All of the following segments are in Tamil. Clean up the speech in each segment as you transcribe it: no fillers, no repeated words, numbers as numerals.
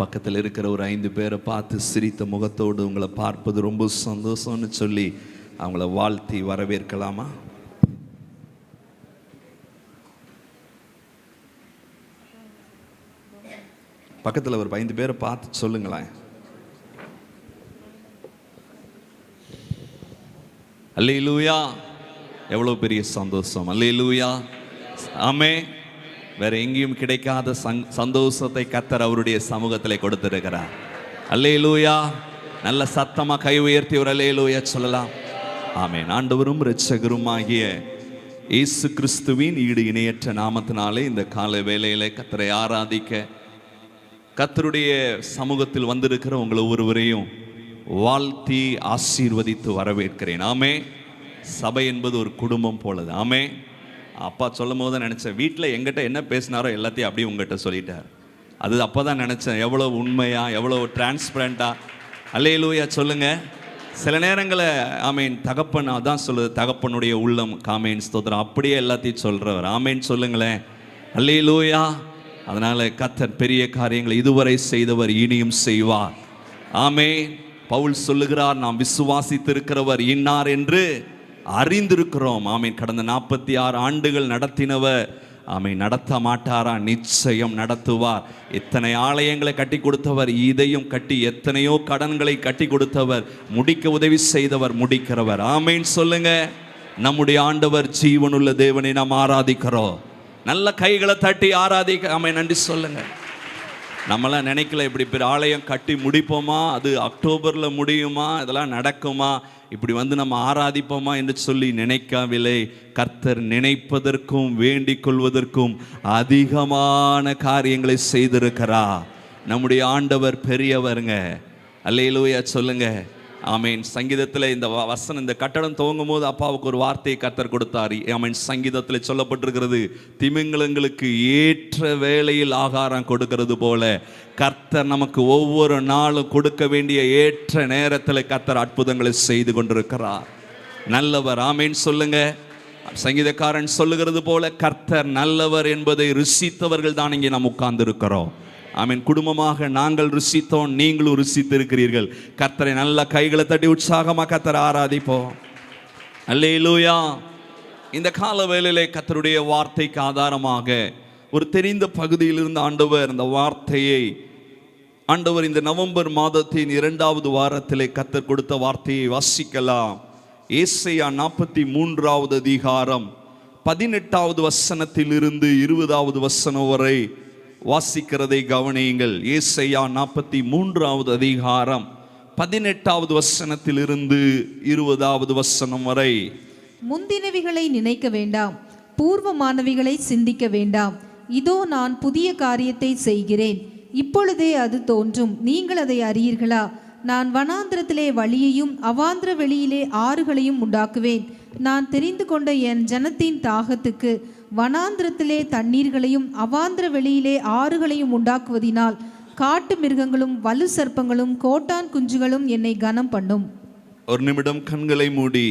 பக்கத்தில் இருக்கிற ஒரு 5 பேரை பார்த்து சிரித்த முகத்தோடு உங்களை பார்ப்பது ரொம்ப சந்தோஷம்னு சொல்லி அவங்கள வாழ்த்தி வரவேற்கலாமா? பக்கத்தில் ஒரு 5 பேரை பார்த்து சொல்லுங்களேன், அல்லேலூயா. எவ்வளோ பெரிய சந்தோஷம்! அல்லேலூயா, ஆமே. வேற எங்கேயும் கிடைக்காத சந்தோஷத்தை கர்த்தர் அவருடைய சமூகத்தில் கொடுத்திருக்கிறார். அல்லேலூயா. நல்ல சத்தமா கை உயர்த்தி ஒரு அல்லேலூயா சொல்லலாம். ஆமென். ஆண்டவரும் இரட்சகருமாகிய இயேசு கிறிஸ்துவின் ஈடு இணையற்ற நாமத்தினாலே இந்த காலை வேளையிலே கர்த்தரை ஆராதிக்க கர்த்தருடைய சமூகத்தில் வந்திருக்கிற உங்களை ஒருவரையும் வாழ்த்தி ஆசீர்வதித்து வரவேற்கிறேன். ஆமே. சபை என்பது ஒரு குடும்பம் போலது. ஆமே. அப்பா சொல்லும் போது தான் நினச்சேன், வீட்டில் எங்கிட்ட என்ன பேசினாரோ எல்லாத்தையும் அப்படியே உங்கள்கிட்ட சொல்லிட்டார். அது அப்போ தான் நினச்சேன், எவ்வளோ உண்மையாக, எவ்வளோ டிரான்ஸ்பரண்ட்டாக. அல்லேலூயா சொல்லுங்க. சில நேரங்களை ஆமேன் தகப்பன் அதான் சொல்லுது, தகப்பனுடைய உள்ளம் காமேன் ஸ்தோத்திரம், அப்படியே எல்லாத்தையும் சொல்கிறவர். ஆமேன் சொல்லுங்களேன். அல்லேலூயா. அதனால் கர்த்தர் பெரிய காரியங்களை இதுவரை செய்தவர் இனியும் செய்வார். ஆமேன். பவுல் சொல்லுகிறார், நாம் விசுவாசித்திருக்கிறவர் இன்னார் என்று அறிந்திருக்கிறோம். ஆமீன். கடந்த 46 ஆண்டுகள் நடத்தினவர் ஆமீன் நடத்த மாட்டாரா? நிச்சயம் நடத்துவார். எத்தனை ஆலயங்களை கட்டி கொடுத்தவர், இதையும் கட்டி எத்தனையோ கடன்களை கட்டி கொடுத்தவர், முடிக்க உதவி செய்தவர், முடிக்கிறவர். ஆமீன் சொல்லுங்க. நம்முடைய ஆண்டவர் ஜீவனுள்ள தேவனை நாம் ஆராதிக்கிறோம். நல்ல கைகளை தட்டி ஆராதிக்க ஆமீன் நன்றி சொல்லுங்க. நம்மளாம் நினைக்கல இப்படி பெரிய ஆலயம் கட்டி முடிப்போமா, அது அக்டோபரில் முடியுமா, இதெல்லாம் நடக்குமா, இப்படி வந்து நம்ம ஆராதிப்போமா என்று சொல்லி நினைக்கவில்லை. கர்த்தர் நினைப்பதற்கும் வேண்டிக் கொள்வதற்கும் அதிகமான காரியங்களை செய்திருக்கிறார். நம்முடைய ஆண்டவர் பெரியவருங்க. அல்லேலூயா சொல்லுங்க. ஆமீன். சங்கீதத்தில் இந்த வசனம், இந்த கட்டடம் துவங்கும் போது அப்பாவுக்கு ஒரு வார்த்தையை கர்த்தர் கொடுத்தார். ஆமீன். சங்கீதத்தில் சொல்லப்பட்டிருக்கிறது, திமிங்கலங்களுக்கு ஏற்ற வேளையில் ஆகாரம் கொடுக்கிறது போல கர்த்தர் நமக்கு ஒவ்வொரு நாளும் கொடுக்க வேண்டிய ஏற்ற நேரத்தில் கர்த்தர் அற்புதங்களை செய்து கொண்டிருக்கிறார். நல்லவர். ஆமீன் சொல்லுங்க. சங்கீதக்காரன் சொல்லுகிறது போல கர்த்தர் நல்லவர் என்பதை ருசித்தவர்கள் தான் இங்கே நாம் உட்கார்ந்து இருக்கிறோம். ஆமீன். குடும்பமாக நாங்கள் ருசித்தோம், நீங்களும் ருசித்திருக்கிறீர்கள். கர்த்தரை நல்ல கைகளை தட்டி உற்சாகமாக கர்த்தரை ஆராதிப்போம். அல்லேலூயா. இந்த கால வேளையிலே கர்த்தருடைய வார்த்தைக்கு ஆதாரமாக ஒரு தெரிந்த பகுதியிலிருந்து ஆண்டவர் இந்த வார்த்தையை இந்த நவம்பர் மாதத்தின் 2வது வாரத்திலே கர்த்தர் கொடுத்த வார்த்தையை வாசிக்கலாம். ஏசாயா 43வது அதிகாரம் 18வது வசனத்திலிருந்து 20வது வசனம் வரை வாசிக்கிறதை கவனியுங்கள். ஏசாயா 43வது அதிகாரம் 18வது வசனத்திலிருந்து 20வது வசனம் வரை. முந்தினவிகளை நினைக்க வேண்டாம், பூர்வமானவிகளை சிந்திக்க வேண்டாம். இதோ நான் புதிய காரியத்தை செய்கிறேன், இப்பொழுதே அது தோன்றும், நீங்கள் அதை அறியீர்களா? நான் வனாந்திரத்திலே வழியையும் அவாந்திர வெளியிலே ஆறுகளையும் உண்டாக்குவேன். நான் தெரிந்து கொண்ட என் ஜனத்தின் தாகத்துக்கு வனாந்திரத்திலே தண்ணீர்களையும் அவாந்திர வெளியிலே ஆறுகளையும் உண்டாக்குவதினால் காட்டு மிருகங்களும் வலு சர்ப்பங்களும் கோட்டான் குஞ்சுகளும் என்னை கனம் பண்ணும். ஒரு நிமிடம் கண்களை மூடி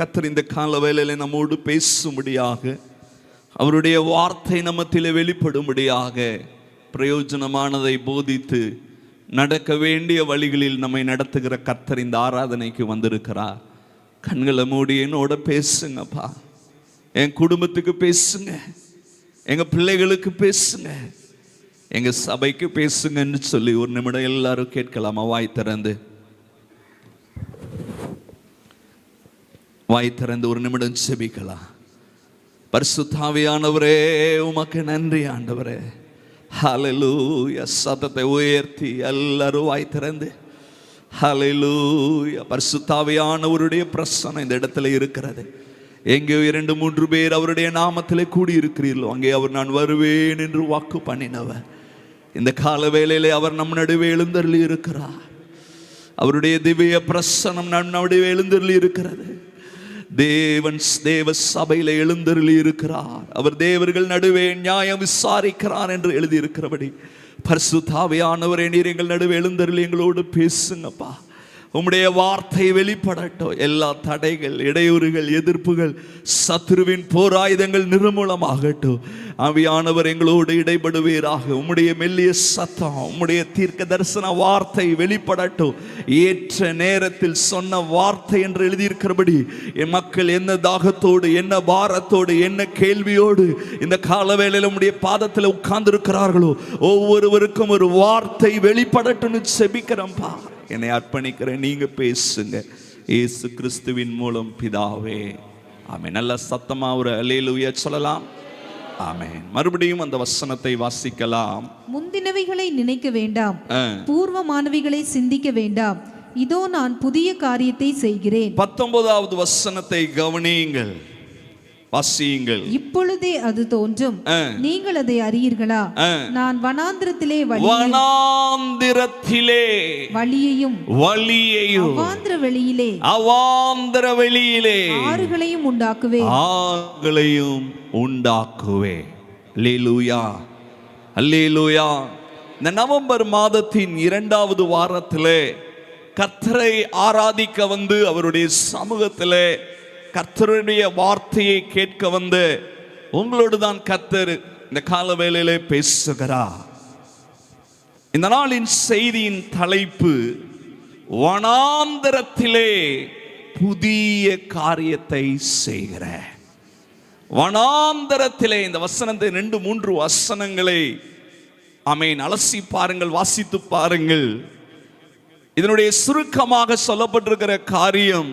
கர்த்தர் இந்த கால வேளையிலே நம்மோடு பேசும்படியாக, அவருடைய வார்த்தை நம்மத்திலே வெளிப்படும்படியாக, பிரயோஜனமானதை போதித்து நடக்க வேண்டிய வழிகளில் நம்மை நடத்துகிற கர்த்தர் இந்த ஆராதனைக்கு வந்திருக்கிறார். கண்களை மூடி என்னோட பேசுங்கப்பா. என் குடும்பத்துக்கு பேசுங்க, எங்க பிள்ளைகளுக்கு பேசுங்க, எங்க சபைக்கு பேசுங்கன்னு சொல்லி ஒரு நிமிடம் எல்லாரும் கேட்கலாமா? வாய் திறந்து ஒரு நிமிடம் செபிக்கலாம். பரிசுத்த ஆவியானவரே, உமக்கு நன்றி ஆண்டவரே. ஹல்லேலூயா. சத்தத்தை உயர்த்தி எல்லாரும் வாய் திறந்து ஹல்லேலூயா. பரிசுத்த ஆவியானவருடைய பிரசன்னம் இந்த இடத்துல இருக்கிறது. எங்கேயோ 2-3 பேர் அவருடைய நாமத்திலே கூடியிருக்கிறீர்களோ அங்கே அவர் நான் வருவேன் என்று வாக்கு பண்ணினவர். இந்த கால வேளையிலே அவர் நம் நடுவே எழுந்தருளி இருக்கிறார். அவருடைய திவ்ய பிரசன்னம் நம் நடுவே எழுந்தருளி இருக்கிறது. தேவ சபையில எழுந்தருளி இருக்கிறார். அவர் தேவர்கள் நடுவே நியாயம் விசாரிக்கிறார் என்று எழுதியிருக்கிறபடி பரிசுத்த ஆவியானவரே, நீர் எங்கள் நடுவே எழுந்தருளி எங்களோடு பேசுங்கப்பா. உம்முடைய வார்த்தை வெளிப்படட்டும். எல்லா தடைகள், இடையூறுகள், எதிர்ப்புகள், சத்துருவின் போராயுதங்கள் நிர்மூலமாகட்டும். ஆவியானவர் எங்களோடு இடைபடுவீராக. உம்முடைய மெல்லிய சத்தம், உம்முடைய தீர்க்க தரிசன வார்த்தை வெளிப்படட்டும். ஏற்ற நேரத்தில் சொன்ன வார்த்தை என்று எழுதியிருக்கிறபடி என் மக்கள் என்ன தாகத்தோடு, என்ன பாரத்தோடு, என்ன கேள்வியோடு இந்த காலவேளையில் உம்முடைய பாதத்தில் உட்கார்ந்து இருக்கிறார்களோ ஒவ்வொருவருக்கும் ஒரு வார்த்தை வெளிப்படட்டும்னு செபிக்கிறேன்ப்பா. என்னை அர்ப்பணிக்கிறேன், நீங்க பேசுங்க இயேசு கிறிஸ்துவின் மூலம் பிதாவே, ஆமென். நல்ல சத்தமா ஒரு அல்லேலூயா சொல்லலாம். ஆமென். மறுபடியும் அந்த வசனத்தை வாசிக்கலாம். முந்தினவைகளை நினைக்க வேண்டாம், பூர்வமானவைகளை சிந்திக்க வேண்டாம், இதோ நான் புதிய காரியத்தை செய்கிறேன். 19வது வசனத்தை கவனியுங்கள், வாசியுங்கள். இப்பொழுதே அது தோன்றும், நீங்கள் அதை அறியீர்களா? நான் வனாந்திரத்திலே வழியையும் அவாந்திர வெளியிலே ஆறுகளையும் உண்டாக்குவேன். அல்லேலூயா, அல்லேலூயா. இந்த நவம்பர் மாதத்தின் 2வது வாரத்திலே கர்த்தரை ஆராதிக்க வந்து அவருடைய சமூகத்திலே கர்த்தருடைய வார்த்தையை கேட்க வந்து உங்களோடு தான் கர்த்தர் இந்த கால வேளையிலே பேசுகிறார். இந்த நாளின் செய்தியின் தலைப்பு வனாந்தரத்திலே புதிய காரியத்தை செய்கிற. வனாந்தரத்திலே இந்த வசனத்தை 2-3 வசனங்களை ஆமென் அலசி பாருங்கள், வாசித்து பாருங்கள். இதனுடைய சுருக்கமாக சொல்லப்பட்டிருக்கிற காரியம்,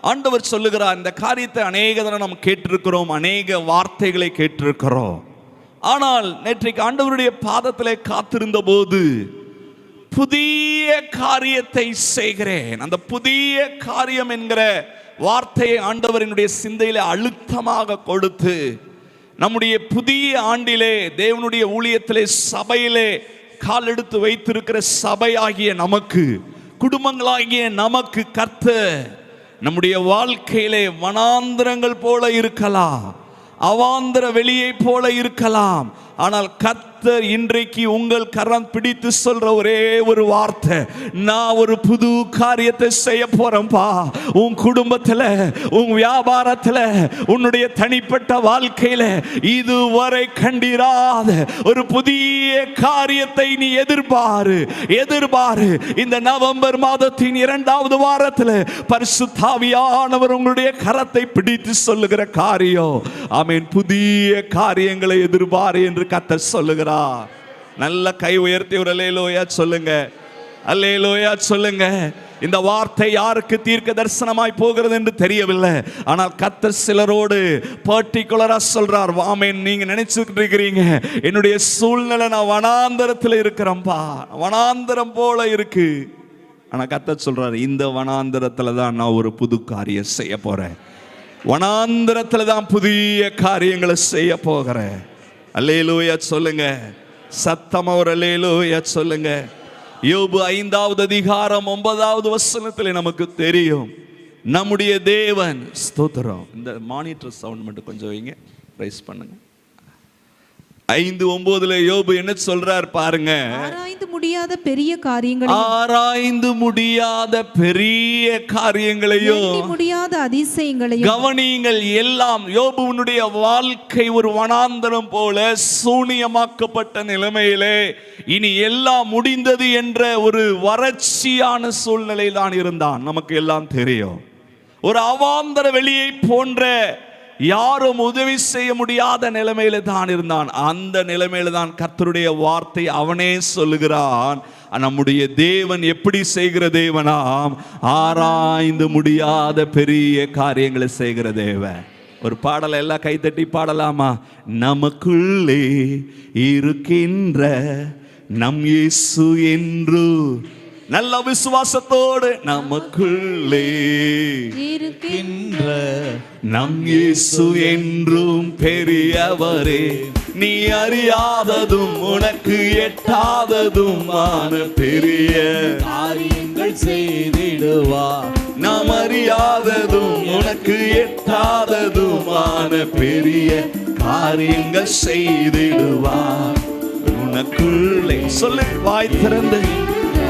ஆண்டவர் சொல்லுகிறார், இந்த காரியத்தை அநேக தடவை நாம் கேட்டிருக்கிறோம், அநேக வார்த்தைகளை கேட்டிருக்கிறோம். ஆனால் நேற்றைக்கு ஆண்டவருடைய பாதத்திலே காத்திருந்த போது புதிய காரியத்தை செய்கிறேன், அந்த புதிய காரியம் என்கிற வார்த்தையை ஆண்டவரினுடைய சிந்தையிலே அழுத்தமாக கொடுத்து நம்முடைய புதிய ஆண்டிலே தேவனுடைய ஊழியத்திலே சபையிலே கால் எடுத்து வைத்திருக்கிற சபையாகிய நமக்கு, குடும்பங்களாகிய நமக்கு கர்த்தர் நம்முடைய வாழ்க்கையிலே வனாந்திரங்கள் போல இருக்கலாம், அவாந்திர வெளியை போல இருக்கலாம். ஆனால் கர்த்தர் இன்றைக்கு உங்கள் கரம் பிடித்து சொல்ற ஒரே ஒரு வார்த்தை, நான் ஒரு புது காரியத்தை செய்ய போறேன்பா. உன் குடும்பத்தில், உன் வியாபாரத்தில், உன்னுடைய தனிப்பட்ட வாழ்க்கையில இதுவரை கண்டிராத ஒரு புதிய காரியத்தை நீ எதிர்பாரு. இந்த நவம்பர் மாதத்தின் 2வது வாரத்தில் பரிசுத்த ஆவியானவர் உங்களுடைய கரத்தை பிடித்து சொல்லுகிற காரியம், ஆமென், புதிய காரியங்களை எதிர்பாரு என்று கர்த்தர் சொல்லுகிறார். நல்ல கை உயர்த்தி ஒரு அல்லேலூயா சொல்லுங்க, அல்லேலூயா சொல்லுங்க. இந்த வார்த்தை யாருக்கு தீர்க்க தரிசனமாய் போகிறது என்று தெரியவில்லை. ஆனால் கர்த்தர் சிலரோடு பர்டிகுலரா சொல்றார். ஆமென். நீங்க நினைச்சுட்டு இருக்கிறீங்க, என்னுடைய சூழ்நிலை நான் வனாந்தரத்தில் இருக்கிறேன்பா, வனாந்தரம் போல இருக்கு. ஆனா கர்த்தர் சொல்றார், இந்த வனாந்தரத்துல தான் நான் ஒரு புது காரியம் செய்ய போறேன், வனாந்தரத்துல தான் புதிய காரியங்களை செய்ய போகிறேன். அல்லேலூயா சொல்லுங்க, சத்தமா ஒரு அல்லேலூயா சொல்லுங்க. யோபு 5வது அதிகாரம் 9வது வசனத்தில் நமக்கு தெரியும், நம்முடைய தேவன் ஸ்தோத்திரம். இந்த மானிட்டர் சவுண்ட் மட்டும் கொஞ்சம் வைங்க, ரைஸ் பண்ணுங்க. 5:9 யோபு என்ன சொல்றார் பாருங்க. ஆராய்ந்து முடியாத பெரிய காரியங்களையும், ஆராய்ந்து முடியாத பெரிய காரியங்களையும், எண்ணி முடியாத அதிசயங்களையும் கவனியுங்கள். எல்லாம் யோபுவினுடைய வாழ்க்கை ஒரு வனாந்தரம் போல சூனியமாக்கப்பட்ட நிலைமையிலே இனி எல்லாம் முடிந்தது என்ற ஒரு வறட்சியான சூழ்நிலை தான் இருந்தான். நமக்கு எல்லாம் தெரியும். ஒரு அவாந்தர வெளியை போன்ற யாரும் உதவி செய்ய முடியாத நிலைமையில தான் இருந்தான். அந்த நிலைமையில தான் கர்த்தருடைய வார்த்தை அவனே சொல்லுகிறான், நம்முடைய தேவன் எப்படி செய்கிற தேவனாம், ஆராய்ந்து முடியாத பெரிய காரியங்களை செய்கிற தேவன். ஒரு பாடலை எல்லாம் கைத்தட்டி பாடலாமா? நமக்குள்ளே இருக்கின்ற நம் இயேசு என்று நல்ல விசுவாசத்தோடு, நமக்குள்ளே இருக்கின்ற நம் இயேசு என்றும் பெரியவரே, நீ அறியாததும் உனக்கு எட்டாததுமான பெரிய காரியங்கள் செய்திடுவார். நாம் அறியாததும் உனக்கு எட்டாததுமான பெரிய காரியங்கள் செய்திடுவார். உனக்குள்ளே சொல்லு, வாய் திறந்து,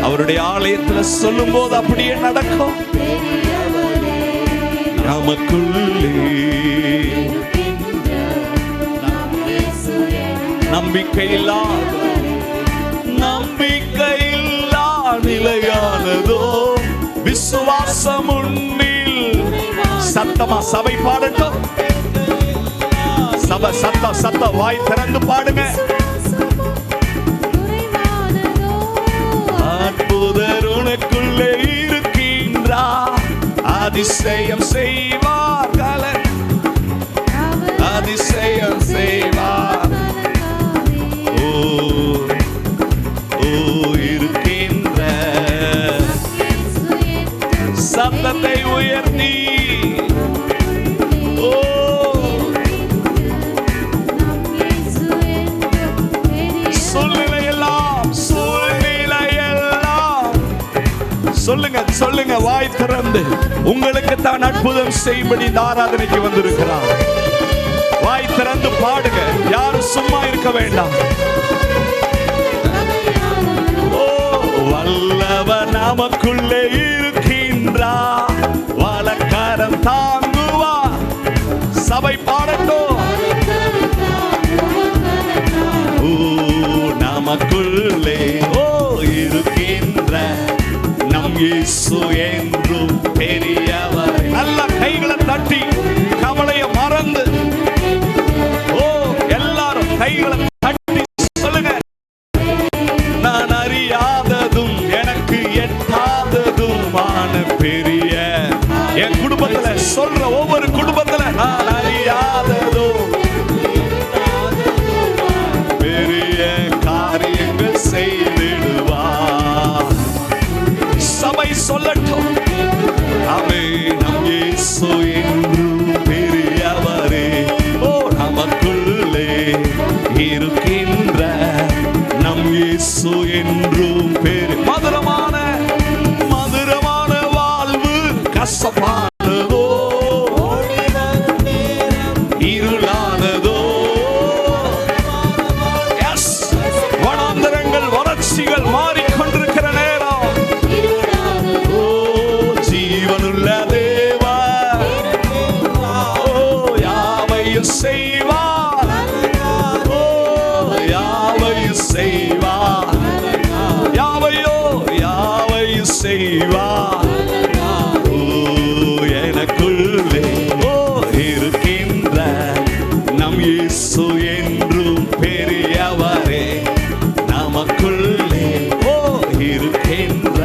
அவருடைய ஆலயத்துல சொல்லும் போது அப்படியே நடக்கும். நமக்குள்ளே நம்பிக்கையில்லா நிலையானதோ விசுவாசம் உன்னில். சத்தமா சபை பாடட்டும். சபை சத்த வாய் திறந்து பாடுங்க. அற்புதர் உனக்குள்ளே இருக்கின்றார், அதிசயம் செய்வார், அதிசயம் செய்வார். இருக்கின்ற சத்தத்தை உயர்த்தி சொல்லுங்க வாய் திறந்து. உங்களுக்கு தான் அற்புதம் செய்யும்படி இந்த ஆராதனைக்கு வந்திருக்கிறார். வாய் திறந்து பாடுங்க. யாரும் சும்மா இருக்க வேண்டாம். வல்லவர் நமக்குள்ளே இருக்கின்றார், வலக்கரம் தாங்குவார். சபை பாடட்டும். நமக்குள்ளே இருக்கின்ற நம் இயேசு என்றும் பெரியவர். நல்ல கைகளை தட்டி கவலையை மறந்து எல்லாரும் கைகளை தட்டி சொல்லுங்க. நான் அறியாததும் எனக்கு எட்டாததுமான பெரிய, என் குடும்பத்துல சொல்ற ஒவ்வொரு குடும்பத்துல நான் அறியாததும் பெரிய காரியங்கள் செய்திடுவார். சபை சொல்லட்டும். அவை நம் இயேசு என்றும் பெரியவரே. நமக்குள்ளே இருக்கின்ற நம் இயேசு என்றும் பெரிய. மதுரமான வாழ்வு கசப்பானதோ இருளானதோ, வனாந்தரங்கள் வறட்சிகள் மாறிக்கொண்டிருக்கிற நேரம், ஜீவனுள்ள தேவன் யாவையும் செய்வார், யாவையும் செய்வார், யாவையும் செய்வார். எனக்குள்ளே இருக்கின்ற நம் இயேசு என்றும் பெரியவரே. நமக்குள்ளே இருக்கின்ற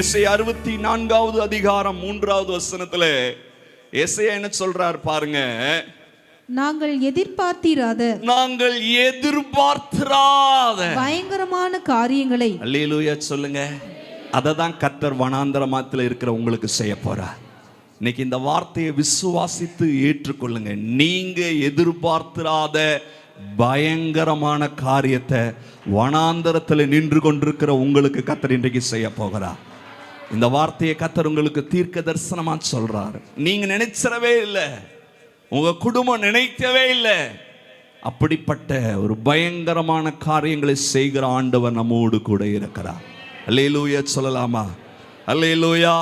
எசேயா 64வது அதிகாரம் 3வது வசனத்துல எசேயா என்ன சொல்றார் பாருங்க. நாங்கள் எதிர்பார்த்திராத பயங்கரமான காரியங்களை, அல்லேலூயா சொல்லுங்க, அதை தான் கர்த்தர் வனாந்தரமாத்துல இருக்கிற உங்களுக்கு செய்ய போறார். இன்னைக்கு இந்த வார்த்தையை விசுவாசித்து ஏற்றுக்கொள்ளுங்க. நீங்க எதிர்பார்த்திராத பயங்கரமான காரியத்தை வனாந்தரத்தில் நின்று கொண்டிருக்கிற உங்களுக்கு கர்த்தர் இன்றைக்கு செய்ய போகிறார். இந்த வார்த்தையை கர்த்தர் உங்களுக்கு தீர்க்க தரிசனமா சொல்றாரு. நீங்க நினைச்சிடவே இல்லை, உங்க குடும்பம் நினைக்கவே இல்லை. அப்படிப்பட்ட ஒரு பயங்கரமான காரியங்களை செய்கிற ஆண்டவர் நம்மோடு கூட இருக்கிறார். அல்லேலூயா சொல்லலாமா? அல்லேலூயா.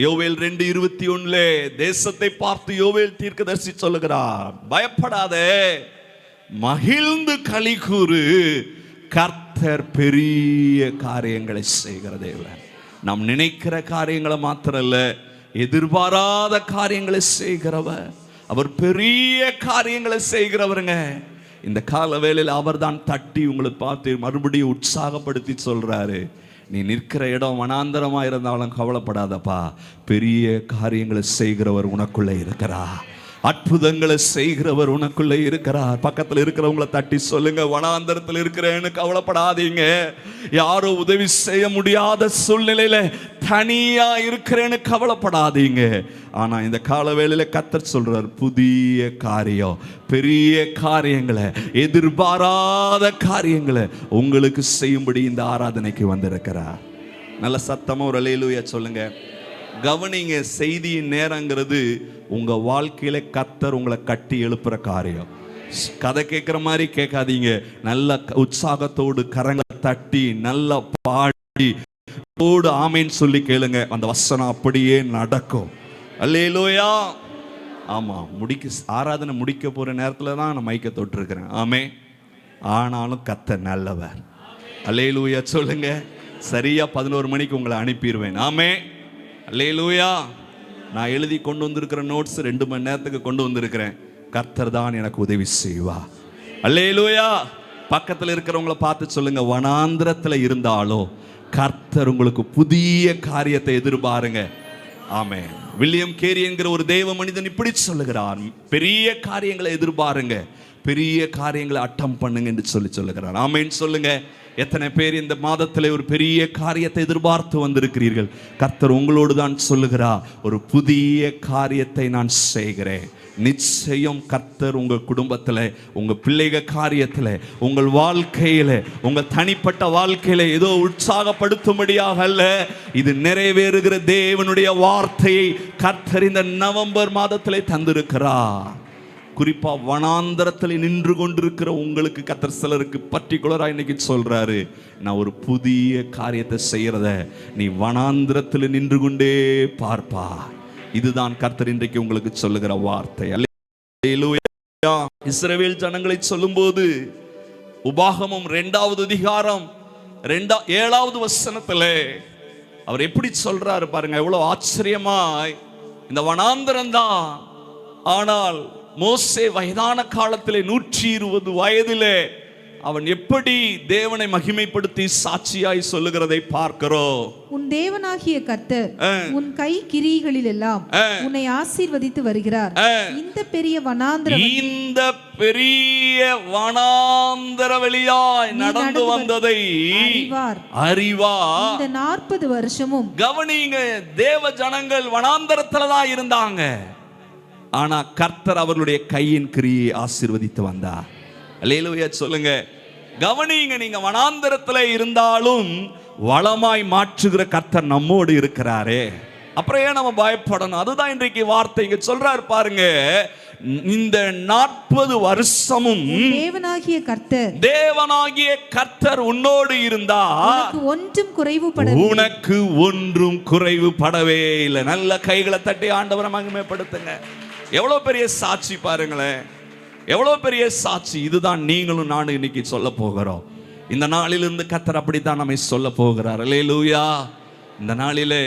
யோவேல் 2:21 தேசத்தை பார்த்து யோவேல் தீர்க்கதரிசி சொல்லுகிறார், பயப்படாதே, மகிழ்ந்து களிகூறு, கர்த்தர் பெரிய காரியங்களை செய்கிற தேவன். நாம் நினைக்கிற காரியங்களை மாத்திரம் இல்ல, எதிர்பாராத காரியங்களை செய்கிறவர். அவர் பெரிய காரியங்களை செய்கிறவருங்க. இந்த கால வேளையில் அவர் தான் தட்டி உங்களை பார்த்து மறுபடியும் உற்சாகப்படுத்தி சொல்றாரு, நீ நிற்கிற இடம் வனாந்தரமா இருந்தாலும் கவலைப்படாதப்பா, பெரிய காரியங்களை செய்கிறவர் உனக்குள்ளே இருக்கிறார், அற்புதங்களை செய்கிறவர் உனக்குள்ளே இருக்கிறார். பக்கத்தில் இருக்கிறவங்களை தட்டி சொல்லுங்க, வனாந்தரத்தில் இருக்கிறேன்னு கவலைப்படாதீங்க. யாரோ உதவி செய்ய முடியாத சூழ்நிலையில தனியா இருக்கிறேன்னு கவலைப்படாதீங்க. ஆனா இந்த காலவேளையில கர்த்தர் சொல்றார், புதிய காரியம், பெரிய காரியங்களை, எதிர்பாராத காரியங்களை உங்களுக்கு செய்யும்படி இந்த ஆராதனைக்கு வந்திருக்கிறார். நல்ல சத்தமா ஒரு அல்லேலூயா சொல்லுங்க. கவனிங்க, செய்தியின் நேரங்கிறது உங்க வாழ்க்கையில கர்த்தர் உங்களை கட்டி எழுப்புற காரியம். கதை கேட்குற மாதிரி கேட்காதீங்க. நல்ல உற்சாகத்தோடு கரங்களை தட்டி நல்லா பாடி ஓடு ஆமேன்னு சொல்லி கேளுங்க. அந்த வசனம் அப்படியே நடக்கும். அல்லேலூயா. ஆமா, ஆராதனை முடிக்க போற நேரத்துல தான் நான் மைக்க தொட்டிருக்கிறேன். ஆமே. ஆனாலும் கர்த்தர் நல்லவர். அல்லேலூயா சொல்லுங்க. சரியா 11 மணிக்கு உங்களை அனுப்பிடுவேன். ஆமே. அல்லேலூயா. நான் எழுதி கொண்டு வந்திருக்கிற நோட்ஸ் 2 மணி நேரத்துக்கு கொண்டு வந்திருக்கிறேன். கர்த்தர் தான் எனக்கு உதவி செய்வா. அல்லேலூயா. பக்கத்தில் இருக்கிறவங்களை பார்த்து சொல்லுங்க, வனாந்திரத்தில் இருந்தாலோ கர்த்தர் உங்களுக்கு புதிய காரியத்தை எதிர்பாருங்க. ஆமென். வில்லியம் கேரி என்கிற ஒரு தேவ மனிதன் இப்படி சொல்லுகிறார், பெரிய காரியங்களை எதிர்பாருங்க, பெரிய காரியங்களை அட்டம் பண்ணுங்க என்று சொல்லுகிறார். ஆமென் சொல்லுங்க. எத்தனை பேர் இந்த மாதத்தில் ஒரு பெரிய காரியத்தை எதிர்பார்த்து வந்திருக்கிறீர்கள்? கர்த்தர் உங்களோடு தான் சொல்லுகிறார், ஒரு புதிய காரியத்தை நான் செய்கிறேன். நிச்சயம் கர்த்தர் உங்க குடும்பத்தில், உங்க பிள்ளைகள் காரியத்தில், உங்கள் வாழ்க்கையில, உங்க தனிப்பட்ட வாழ்க்கையில ஏதோ உற்சாகப்படுத்தும்படியாக அல்ல, இது நிறைவேறுகிற தேவனுடைய வார்த்தையை கர்த்தர் இந்த நவம்பர் மாதத்திலே தந்திருக்கிறார். குறிப்பா வனாந்தரத்தில் நின்று கொண்டிருக்கிற உங்களுக்கு கர்த்தர் சிலருக்கு பர்டிகுலரா இன்னைக்கு சொல்றாரு, நான் ஒரு புதிய காரியத்தை செய்யறத நீ வனாந்தரத்தில் நின்று கொண்டே பார்ப்பா. இதுதான் கர்த்தர் இன்றைக்கு உங்களுக்கு சொல்லுகிற வார்த்தை. அல்லேலூயா. இஸ்ரவேல் ஜனங்களை சொல்லும்போது உபாகமம் 2வது அதிகாரம் 7வது வசனத்திலே அவர் எப்படி சொல்றாரு பாருங்க, எவ்வளவு ஆச்சரியமாய். இந்த வனாந்தரம் தான், ஆனால் மோசே வயதான காலத்திலே 120 வயதிலே அவன் எப்படி தேவனை மகிமைப்படுத்தி சாட்சியாய் சொல்லுகிறதை பார்க்கிறோம். உன் தேவனாகிய கர்த்தர் உன் கை கிரியைகளில் எல்லாம் உன்னை ஆசீர்வதித்து வருகிறார். இந்த பெரிய வனாந்தர வெளியாய் நடந்து வந்ததை அறிவார். இந்த 40 வருஷமும் கவனிங்க, தேவ ஜனங்கள் வனாந்தரத்துல தான் இருந்தாங்க, ஆனா கர்த்தர் அவர்களுடைய கையின் கிரியை ஆசீர்வதித்து வந்தார். அல்லேலூயா சொல்லுங்க. கவனிங்க, நீங்க வனாந்தரத்துல இருந்தாலும் வளமாய் மாற்றுகிற கர்த்தர் நம்மோடு இருக்கிறாரே, அப்புறம் ஏன் நம்ம பயப்படணும்? அதுதான் இன்றைக்கு வார்த்தை இங்க சொல்றாரு பாருங்க. இந்த 40 வருஷமும் தேவனாகிய கர்த்தர் உன்னோடு இருந்தா உனக்கு ஒன்றும் குறைவுபடவே இல்லை. நல்ல கைகளை தட்டி ஆண்டவரை மகிமைப்படுத்துங்க. எவ்வளவு பெரிய சாட்சி பாருங்களேன், எவ்வளவு பெரிய சாட்சி. இதுதான் நீங்களும் நானும் இன்னைக்கு சொல்ல போகிறோம். இந்த நாளிலிருந்து கர்த்தர் அப்படித்தான் நம்மை சொல்ல போகிறார். அல்லேலூயா. இந்த நாளிலே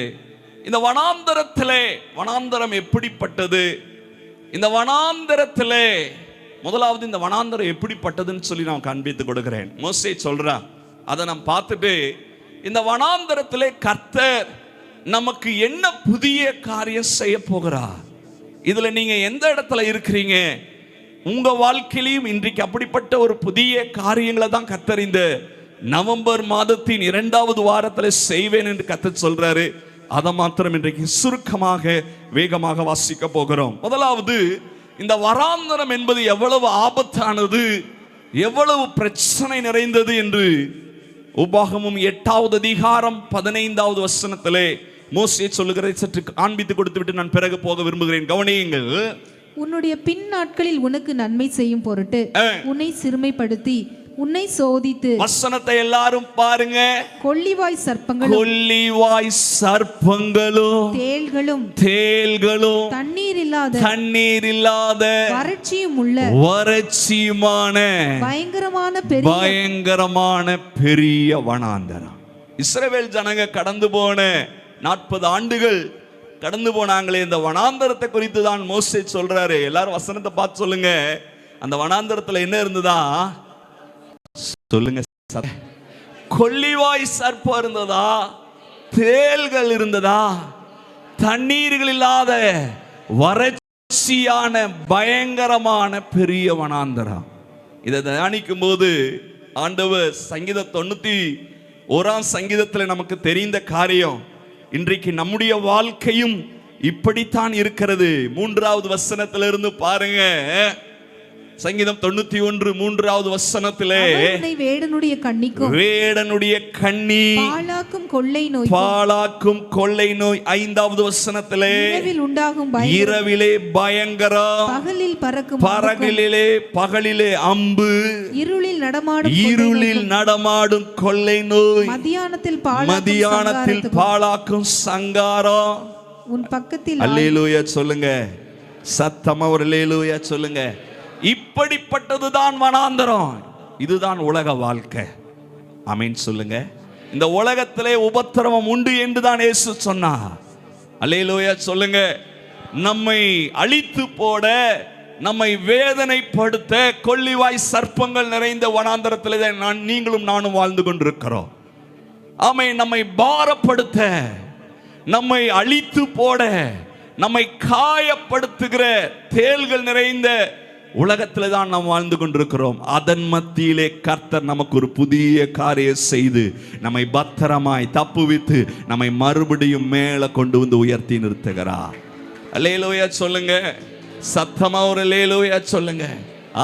இந்த வனாந்தரத்திலே, வனாந்தரம் எப்படிப்பட்டது, இந்த வனாந்தரத்திலே முதலாவது இந்த வனாந்தரம் எப்படிப்பட்டதுன்னு சொல்லி நான் காண்பித்து கொடுக்கிறேன். மோசே சொல்றா, அதை நாம் பார்த்துட்டு இந்த வனாந்தரத்திலே கர்த்தர் நமக்கு என்ன புதிய காரியம் செய்ய போகிறார். இதுல நீங்க எந்த இடத்துல இருக்கிறீங்க? உங்க வாழ்க்கையிலும் இன்றைக்கு அப்படிப்பட்ட ஒரு புதிய காரியங்களை தான் கர்த்தர் இந்த நவம்பர் மாதத்தின் 2வது வாரத்தில் செய்வேன் என்று கர்த்தர் சொல்றாரு. அதை மாத்திரம் இன்றைக்கு சுருக்கமாக வேகமாக வாசிக்க போகிறோம். முதலாவது, இந்த வனாந்தரம் என்பது எவ்வளவு ஆபத்தானது, எவ்வளவு பிரச்சனை நிறைந்தது என்று உபாகமம் 8வது அதிகாரம் 15வது வசனத்திலே மோசே சொல்லுகிறதை சற்று காண்பித்து கொடுத்து விட்டு நான் பிறகு போக விரும்புகிறேன். கவனியுங்கள். உன்னுடைய பின் நாட்களில் உனக்கு நன்மை செய்யும் பொருட்டு உன்னை சிறுமைப்படுத்தி உன்னை சோதித்து, வசனத்தை எல்லாரும் பாருங்க, கொள்ளிவாய் சர்ப்பங்களும் தேள்களும் தண்ணீர் இல்லாத வறட்சியுமான பயங்கரமான பெரிய வனாந்தரம். இஸ்ரவேல் ஜனங்க கடந்து போன 40 ஆண்டுகள் கடந்து போனாங்களே, இந்த வனாந்தரத்தை குறித்து தான் மோசே சொல்றாரு. எல்லாரும் வசனத்தை பார்த்து சொல்லுங்க, அந்த வனாந்தரத்துல என்ன இருந்ததா சொல்லுங்க. கொள்ளிவாய் சர்ப்பம் இருந்ததா, தேள்கள் இருந்ததா, தண்ணீர்கள் இல்லாத வறட்சியான பயங்கரமான பெரிய வனாந்தரம். இதை தியானிக்கும் போது ஆண்டவர் சங்கீதம் 91ஆம் சங்கீதத்தில் நமக்கு தெரிந்த காரியம், இன்றைக்கு நம்முடைய வாழ்க்கையும் இப்படித்தான் இருக்கிறது. 3வது வசனத்திலிருந்து பாருங்க, சங்கீதம் 91:3 வசனத்திலே அவர் உன்னை வேடனுடைய கண்ணிக்கும் வேடனுடைய கண்ணி பாழாக்கும் கொள்ளை நோய் பாழாக்கும் கொள்ளை நோய் 5வது வசனத்திலே இரவில் உண்டாகும் பயம் இரவிலே பயங்கரம் பகலிலே அம்பு இருளில் நடமாடும் கொள்ளை நோய் மதியானத்தில் பாழாக்கும் சங்காரம் உன் பக்கத்தில் அல்லேலூயா சொல்லுங்க, சத்தமா ஒரு அல்லேலூயா சொல்லுங்க. இப்படிப்பட்டதுதான் வனாந்தரம், இதுதான் உலக வாழ்க்கை. ஆமென் சொல்லுங்க. இந்த உலகத்திலே உபத்திரவம் உண்டு என்று தான் இயேசு சொன்னார். அல்லேலூயா சொல்லுங்க. நம்மை அழித்து போட, நம்மை வேதனைப்படுத்த கொள்ளிவாய் சர்ப்பங்கள் நிறைந்த வனாந்தரத்திலே தான் நீங்களும் நானும் வாழ்ந்து கொண்டிருக்கிறோம். ஆமென். நம்மை பாரப்படுத்த, நம்மை அழித்து போட, நம்மை காயப்படுத்துகிற தேள்கள் நிறைந்த உலகத்தில் தான் நாம் வாழ்ந்து கொண்டிருக்கிறோம். அதன் மத்தியிலே கர்த்தர் நமக்கு ஒரு புதிய காரியம் செய்து நம்மை பத்திரமாய் தப்புவித்து நம்மை மறுபடியும் மேலே கொண்டு வந்து உயர்த்தி நிறுத்துகிறார். அல்லேலூயா சொல்லுங்க, சத்தமா ஒரு அல்லேலூயா சொல்லுங்க.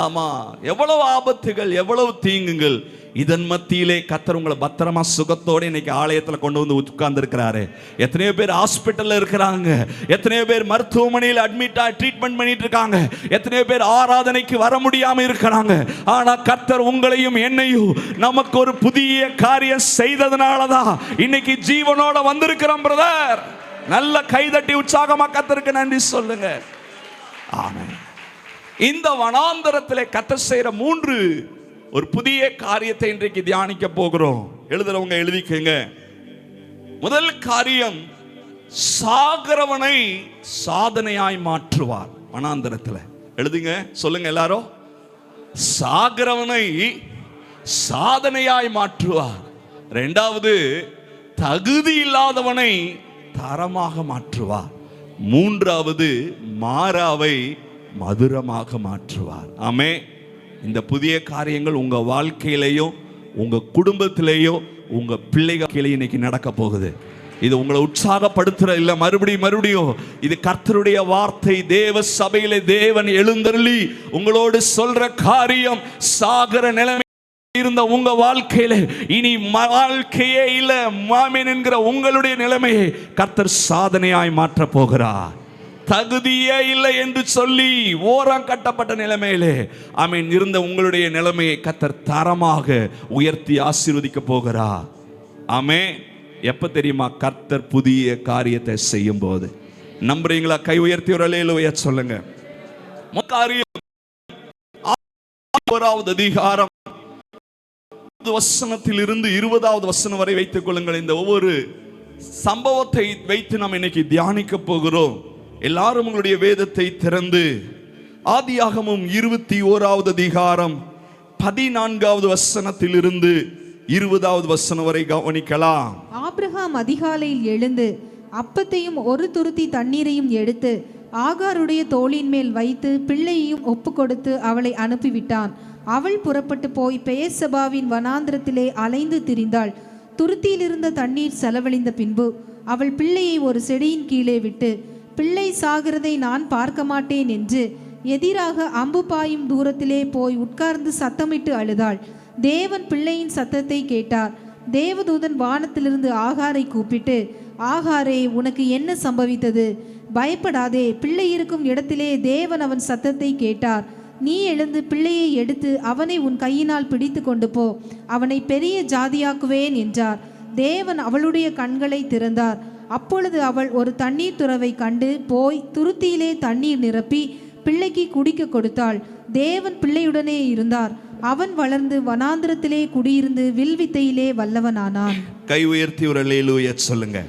ஆமா, எவ்வளவு ஆபத்துகள், எவ்வளவு தீங்குகள், இதன் மத்தியிலே கர்த்தர் உங்களை பத்திரமா சுகத்தோடு இன்னைக்கு ஆலயத்தில் கொண்டு வந்து உட்கார்ந்து இருக்கிறாரு. எத்தனையோ பேர் ஹாஸ்பிட்டல்ல இருக்கிறாங்க, எத்தனையோ பேர் மருத்துவமனையில் அட்மிட்டா ட்ரீட்மெண்ட் பண்ணிட்டு இருக்காங்க, எத்தனையோ பேர் ஆராதனைக்கு வர முடியாம இருக்கிறாங்க. ஆனா கர்த்தர் உங்களையும் என்னையும் நமக்கு ஒரு புதிய காரியம் செய்ததுனாலதான் இன்னைக்கு ஜீவனோட வந்திருக்கிறோம். பிரதர், நல்ல கைதட்டி உற்சாகமா கர்த்தருக்கு நன்றி சொல்லுங்க. ஆமென். இந்த வனாந்தரத்திலே கர்த்தர் செய்யற 3 ஒரு புதிய காரியத்தை இன்றைக்கு தியானிக்க போகிறோம். எழுதுறவங்க எழுதிக்கங்க. முதல் காரியம், சாகரவனை சாதனையாய் மாற்றுவார். வனாந்தரத்தில் எழுதுங்க, சொல்லுங்க எல்லாரும். சாகரவனை சாதனையாய் மாற்றுவார். 2வது, தகுதி இல்லாதவனை தரமாக மாற்றுவார். 3வது, மாறாவை மதுரமாக மாற்றுவார். ஆமே. இந்த புதிய காரியங்கள் உங்க வாழ்க்கையிலேயோ, உங்க குடும்பத்திலேயோ, உங்க பிள்ளைகளிலேயோ இன்னைக்கு நடக்க போகுது. இது உங்களை உற்சாகப்படுத்துற இல்ல, மறுபடியும் இது கர்த்தருடைய வார்த்தை. தேவ சபையிலே தேவன் எழுந்தருளி உங்களோடு சொல்ற காரியம். சாகர நிலைமை இருந்த உங்க வாழ்க்கையில இனி வாழ்க்கையே இல்ல மாமேன் என்கிற உங்களுடைய நிலைமையை கர்த்தர் சாதனையாய் மாற்ற போகிறார். தகுதியே இல்லை என்று சொல்லி ஓரம் கட்டப்பட்ட நிலைமையிலே ஆமென் இருந்த உங்களுடைய நிலைமையை கர்த்தர் தரமாக உயர்த்தி ஆசீர்வதிக்க போகிறார். ஆமென். எப்ப தெரியுமா? கர்த்தர் புதிய காரியத்தை செய்யும் போது. நம்புறீங்களா? கை உயர்த்தி ஒரு அல்லேலூயா சொல்லுங்க. காரியம் 1வது அதிகாரம் வசனத்தில் இருந்து 20வது வசனம் வரை வைத்துக் கொள்ளுங்கள். இந்த ஒவ்வொரு சம்பவத்தை வைத்து நாம் இன்னைக்கு தியானிக்க போகிறோம். எல்லாரும் உங்களுடைய வேதத்தை திறந்து ஆதியாகமம் 21வது அதிகாரம் 14வது வசனத்தில் இருந்து 20வது வசனம் வரை கவனிக்கலாம். ஆபிரகாம் அதிகாலையில் எழுந்து அப்பத்தையும் ஒரு துருத்தி தண்ணீரையும் எடுத்து ஆகாருடைய தோளின் மேல் வைத்து பிள்ளையையும் ஒப்பு கொடுத்து அவளை அனுப்பிவிட்டான். அவள் புறப்பட்டு போய் பெயர்செபாவின் வனாந்திரத்திலே அலைந்து திரிந்தாள். துருத்தியில் இருந்த தண்ணீர் செலவழிந்த பின்பு அவள் பிள்ளையை ஒரு செடியின் கீழே விட்டு, பிள்ளை சாகிறதை நான் பார்க்க மாட்டேன் என்று எதிராக அம்பு பாயும் தூரத்திலே போய் உட்கார்ந்து சத்தமிட்டு அழுதாள். தேவன் பிள்ளையின் சத்தத்தை கேட்டார். தேவதூதன் வானத்திலிருந்து ஆகாரை கூப்பிட்டு, ஆகாரே, உனக்கு என்ன சம்பவித்தது? பயப்படாதே, பிள்ளை இருக்கும் இடத்திலே தேவன் அவன் சத்தத்தை கேட்டார். நீ எழுந்து பிள்ளையை எடுத்து அவனை உன் கையினால் பிடித்து கொண்டு போ, அவனை பெரிய ஜாதியாக்குவேன் என்றார். தேவன் அவளுடைய கண்களை திறந்தார். அப்பொழுது அவள் ஒரு தண்ணீர் துறவை கண்டு போய் துருத்தியிலே தண்ணீர் நிரப்பி பிள்ளைக்கு குடிக்க கொடுத்தாள். தேவன் பிள்ளையுடனே இருந்தார். அவன் வளர்ந்து வனாந்திரத்திலே குடியிருந்து வில்வித்தையிலே வல்லவனானான். கை உயர்த்தி ஒரு அல்லேலூயா சொல்லுங்க.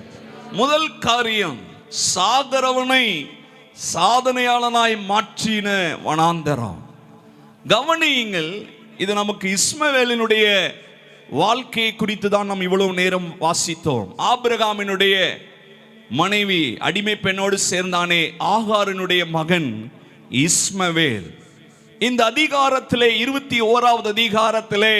முதல் காரியம், சாகரவனை சாதனையாளனாய் மாற்றின வனாந்தரம். கவனியுங்கள், இது நமக்கு இஸ்மவேலினுடைய வாழ்க்கையை குறித்து தான் நாம் இவ்வளவு நேரம் வாசித்தோம். ஆபிரகாமினுடைய மனைவி அடிமை பெண்ணோடு சேர்ந்தானே, ஆகாரினுடைய மகன் இஸ்மவேல். இந்த அதிகாரத்திலே 21வது அதிகாரத்திலே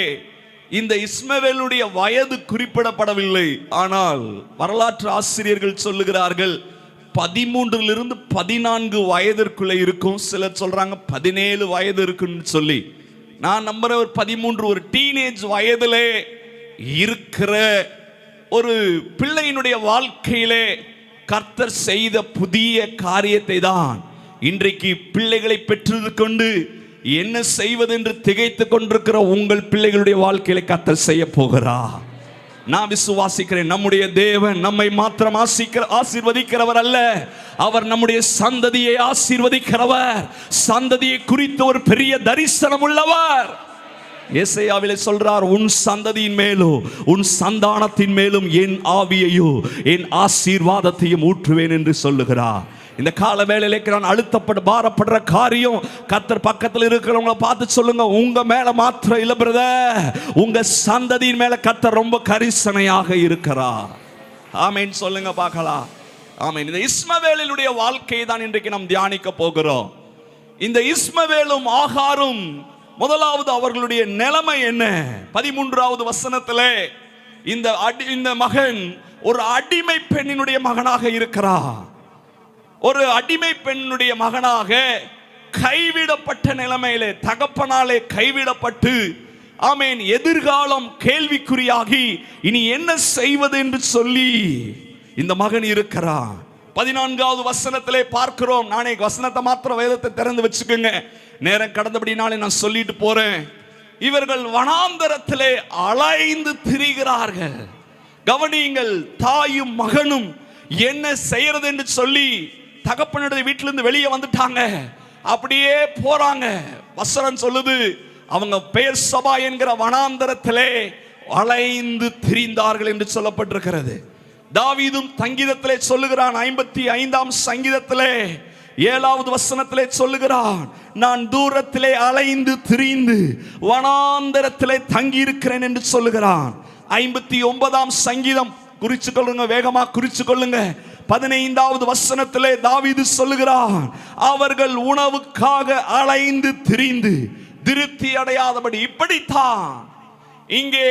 இந்த இஸ்மவேலுடைய வயது குறிப்பிடப்படவில்லை. ஆனால் வரலாற்று ஆசிரியர்கள் சொல்லுகிறார்கள் 13 14 வயதிற்குள்ள இருக்கும். சிலர் சொல்றாங்க 17 வயது இருக்குன்னு சொல்லி. நான் நம்புற ஒரு 13, ஒரு டீனேஜ் வயதிலே இருக்கிற ஒரு பிள்ளையினுடைய வாழ்க்கையிலே கர்த்தர் செய்த புதிய காரியத்தை தான் இன்றைக்கு பிள்ளைகளை பெற்று கொண்டு என்ன செய்வது என்று திகைத்து கொண்டிருக்கிற உங்கள் பிள்ளைகளுடைய வாழ்க்கையில கர்த்தர் செய்ய போகிறார். நான் விசுவாசிக்கிறேன், நம்முடைய தேவன் நம்மை மாத்திரம் ஆசீர்வதிக்கிறவர் அல்ல, அவர் நம்முடைய சந்ததியை ஆசீர்வதிக்கிறவர். சந்ததியை குறித்து ஒரு பெரிய தரிசனம் உள்ளவர். ஏசாயாவிலே சொல்றார், உன் சந்ததியின் மேலும் உன் சந்தானத்தின் மேலும் என் ஆவியையோ என் ஆசீர்வாதத்தையும் ஊற்றுவேன் என்று சொல்லுகிறார். இந்த கால வேளையிலே நான் அழுத்தப்பட்டு பாரப்படுற காரியம், கர்த்தர் பக்கத்தில் இருக்கிறவங்களை பார்த்து சொல்லுங்க, உங்க மேல மாத்திரம் இல்ல பிரதர், உங்க சந்ததியின் மேல கர்த்தர் ரொம்ப கரிசனையாக இருக்கிறார். ஆமென் சொல்லுங்க பார்க்கலாம். ஆமென். இந்த இஸ்மவேலுடைய வாழ்க்கையை தான் இன்றைக்கு நாம் தியானிக்க போகிறோம். இந்த இஸ்மவேலும் ஆகாரும் முதலாவது அவர்களுடைய நிலைமை என்ன? 13வது வசனத்திலே இந்த மகன் ஒரு அடிமை பெண்ணினுடைய மகனாக இருக்கிறார். ஒரு அடிமை பெண்ணுடைய மகனாக கைவிடப்பட்ட நிலைமையிலே, தகப்பனாலே கைவிடப்பட்டு, ஆமென், எதிர்காலம் கேள்விக்குறியாகி இனி என்ன செய்வது என்று சொல்லி இந்த மகன் இருக்கிறான். 14வது வசனத்திலே பார்க்கிறோம். நானே வசனத்தை மாத்திரம் வேதத்தை திறந்து வச்சுக்கோங்க, நேரம் கடந்தபடினாலே நான் சொல்லிட்டு போறேன். இவர்கள் வனாந்தரத்திலே அலைந்து திரிகிறார்கள். கவனியுங்கள், தாயும் மகனும் என்ன செய்யறது என்று சொல்லி தகப்பனுடைய வீட்டிலிருந்து வெளியே வந்துட்டாங்க. அப்படியே போறாங்க. வசனம் சொல்லுது, அவங்க பெயர் சபா என்கிற வனாந்தரத்திலே அலைந்து திரிந்தார்கள் என்று சொல்லப்பட்டிருக்கிறது. தாவீதும் சங்கீதத்திலே சொல்லுகிறான், 55ஆம் சங்கீதத்திலே 7வது வசனத்திலே சொல்லுகிறான், நான் தூரத்திலே அலைந்து திரிந்து வனாந்தரத்திலே தங்கி இருக்கிறேன் என்று சொல்லுகிறான். 59ஆம் சங்கீதம் குறிச்சு கொள்ளுங்க, வேகமா குறிச்சு கொள்ளுங்க. 15வது வசனத்திலே தாவீது சொல்லுகிறான், அவர்கள் உணவுக்காக அலைந்து திரிந்து திருப்தி அடையாதபடி. இப்படித்தான் இங்கே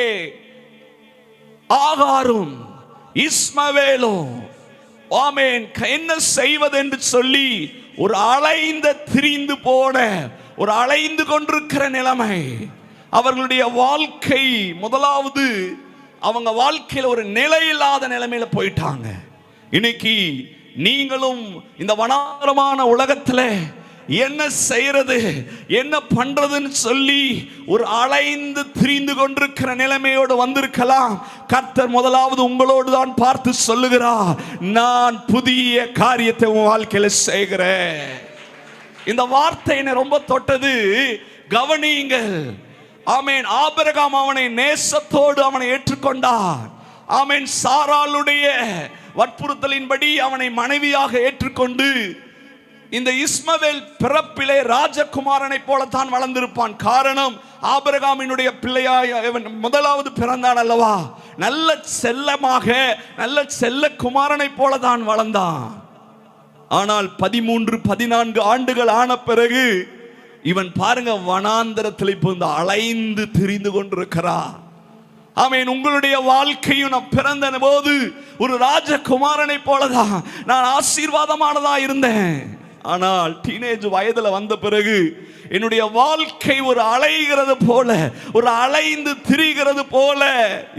ஆகாரும் இஸ்மவேலும், ஆமென், என்ன செய்வது என்று சொல்லி ஒரு அலைந்து திரிந்து போன, ஒரு அலைந்து கொண்டிருக்கிற நிலைமை. அவர்களுடைய வாழ்க்கை முதலாவது அவங்க வாழ்க்கையில் ஒரு நிலையில்லாத நிலைமையில போயிட்டாங்க. இன்னைக்கு நீங்களும் இந்த வனாந்தரமான உலகத்துல என்ன செய்யறது என்ன பண்றதுன்னு சொல்லி ஒரு அலைந்து திரிந்து கொண்டிருக்கிற நிலைமையோடு வந்திருக்கலாம். கர்த்தர் முதலாவது உங்களோடு தான் பார்த்து சொல்லுகிறார், நான் புதிய காரியத்தை உன் வாழ்க்கையில செய்கிறேன். இந்த வார்த்தை என்னை ரொம்ப தொட்டது. கவனியுங்கள். ஆமென். ஆபிரகாம் அவனை நேசத்தோடு அவனை ஏற்றுக்கொண்டார். ஆமென். சாராளுடைய வற்புறுத்தலின்படி அவனை மனைவியாக ஏற்றுக்கொண்டு இந்த இஸ்மவேல் பிறப்பிலே ராஜகுமாரனை போலத்தான் வளர்ந்திருப்பான். காரணம், ஆபிரகாமினுடைய பிள்ளையாய் முதலாவது பிறந்தான் அல்லவா. நல்ல செல்லமாக, நல்ல செல்ல குமாரனை போலதான் வளர்ந்தான். ஆனால் 13 14 ஆண்டுகள் ஆன பிறகு இவன் பாருங்க, வனாந்தரத்தில் இப்போ இந்த அலைந்து திரிந்து கொண்டிருக்கிறார். ஆமென். உங்களுடைய வாழ்க்கையும் நான் பிறந்த போது ஒரு ராஜகுமாரனை போலதான், நான் ஆசீர்வாதமானதா இருந்தேன். ஆனால் டீனேஜ் வயதுல வந்த பிறகு என்னுடைய வாழ்க்கை ஒரு அலைகிறது போல, ஒரு அலைந்து திரிகிறது போல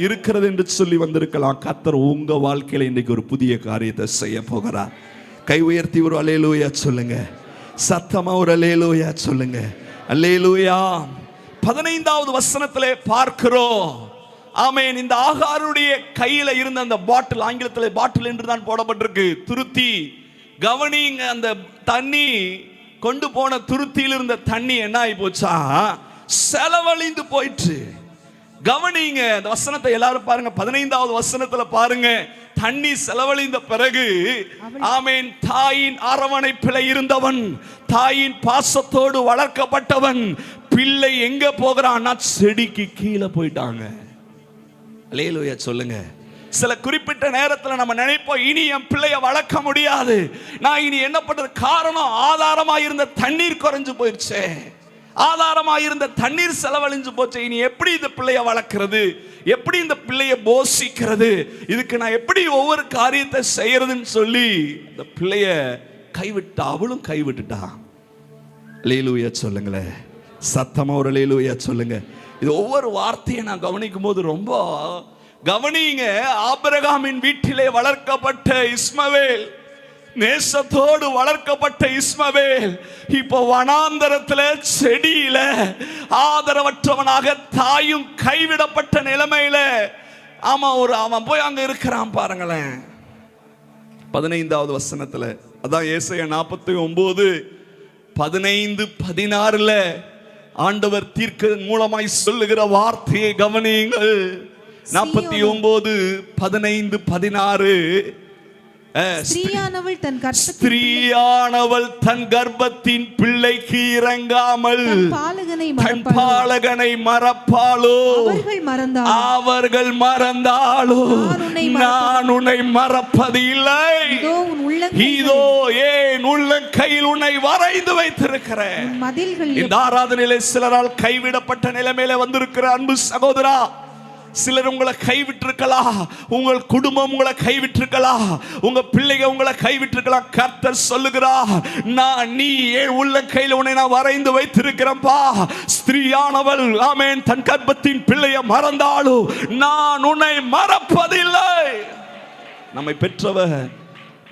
இருக்கிறது என்று சொல்லி வந்திருக்கலாம். கர்த்தர் உங்க வாழ்க்கையில இன்றைக்கு ஒரு புதிய காரியத்தை செய்ய போகிறார். கை உயர்த்தி ஒரு அல்லேலூயா சொல்லுங்க, சத்தமா ஒரு அல்லேலூயா சொல்லுங்க. அல்லேலூயா. 15வது வசனத்திலே பார்க்கிறோம். ஆமென். இந்த ஆகாருடைய கையில இருந்த அந்த பாட்டில், ஆங்கிலத்தில் பாட்டில் என்று தான் போடப்பட்டிருக்கு, துருத்தி. கவனிங்க, அந்த தண்ணி கொண்டு போன துருத்தியில் இருந்த தண்ணி என்ன ஆகி போச்சா, செலவழிந்து போயிற்று. கவனிங்க, அந்த வசனத்தை எல்லாரும் பாருங்க. 15வது வசனத்துல பாருங்க, தண்ணி செலவழிந்த பிறகு, ஆமென், தாயின் அரவணைப்பில் இருந்தவன், தாயின் பாசத்தோடு வளர்க்கப்பட்டவன், பிள்ளை எங்க போகிறான்னா செடிக்கு கீழே போயிட்டாங்க. அல்லேலூயா சொல்லுங்க. சில குறிப்பிட்ட நேரத்தில் நம்ம நினைப்போம், இனி என் பிள்ளைய வளர்க்க முடியாது, நான் இனி என்ன பண்றது? காரணம், ஆதாரமா இருந்த தண்ணீர் குறைஞ்சு போயிடுச்சு. ஆதாரமாயிருந்த தண்ணீர் செலவழிஞ்சு போச்சு. இனி எப்படி இந்த பிள்ளைய வளர்க்கிறது, எப்படி இந்த பிள்ளைய போஷிக்கிறது, இதுக்கு நான் எப்படி ஒவ்வொரு காரியத்தை செய்யறதுன்னு சொல்லி இந்த பிள்ளைய கைவிட்டா. அவளும் கைவிட்டுட்டா. அல்லேலூயா சொல்லுங்களேன், சத்தமா ஒரு அல்லேலூயா சொல்லுங்க. இது ஒவ்வொரு வார்த்தையை நான் கவனிக்கும் போது ரொம்ப கவனிங்க. ஆபிரகாமின் வீட்டிலே வளர்க்கப்பட்ட இஸ்மவேல், நேசத்தோடு வளர்க்கப்பட்ட இஸ்மவேல், இப்போ வனாந்தரத்துல செடியில ஆதரவற்றவனாக, தாயும் கைவிடப்பட்ட நிலைமையில அவன் போய் அங்க இருக்கிறான். பாருங்களேன் 15வது வசனத்துல, அதான் ஏசாயா 49:15-16 ஆண்டவர் தீர்க்க மூலமாய் சொல்லுகிற வார்த்தையை கவனியுங்கள். 49:15-16 ஸ்திரீயானவள் தன் கர்ப்பத்தின் பிள்ளைக்கு இறங்காமல் தன் பாலகனை மறப்பாளோ? அவர்கள் மறந்தாளோ? நான் உன்னை மறப்பது இல்லை. இதோ ஏன் உள்ளங்கையில் உன்னை வரைந்து வைத்திருக்கிறேன். இந்த ஆராதனையிலே சிலரால் கைவிடப்பட்ட நிலைமையில வந்திருக்கிற அன்பு சகோதரா, சிலர் உங்களை கைவிட்டிருக்கலாம், உங்கள் குடும்பம் உங்களை கைவிட்டிருக்கலாம், உங்க பிள்ளைங்க உங்களை கைவிட்டிருக்கலாம். கர்த்தர் சொல்லுகிறார், நீ உள்ள கையில் உன்னை நான் வரைந்து வைத்திருக்கிறேன்பா. ஸ்திரீயானவள் ஆமென் தன் கர்ப்பத்தின் பிள்ளையை மறந்தாலும் நான் உன்னை மறப்பதில்லை. நம்மை பெற்றவர்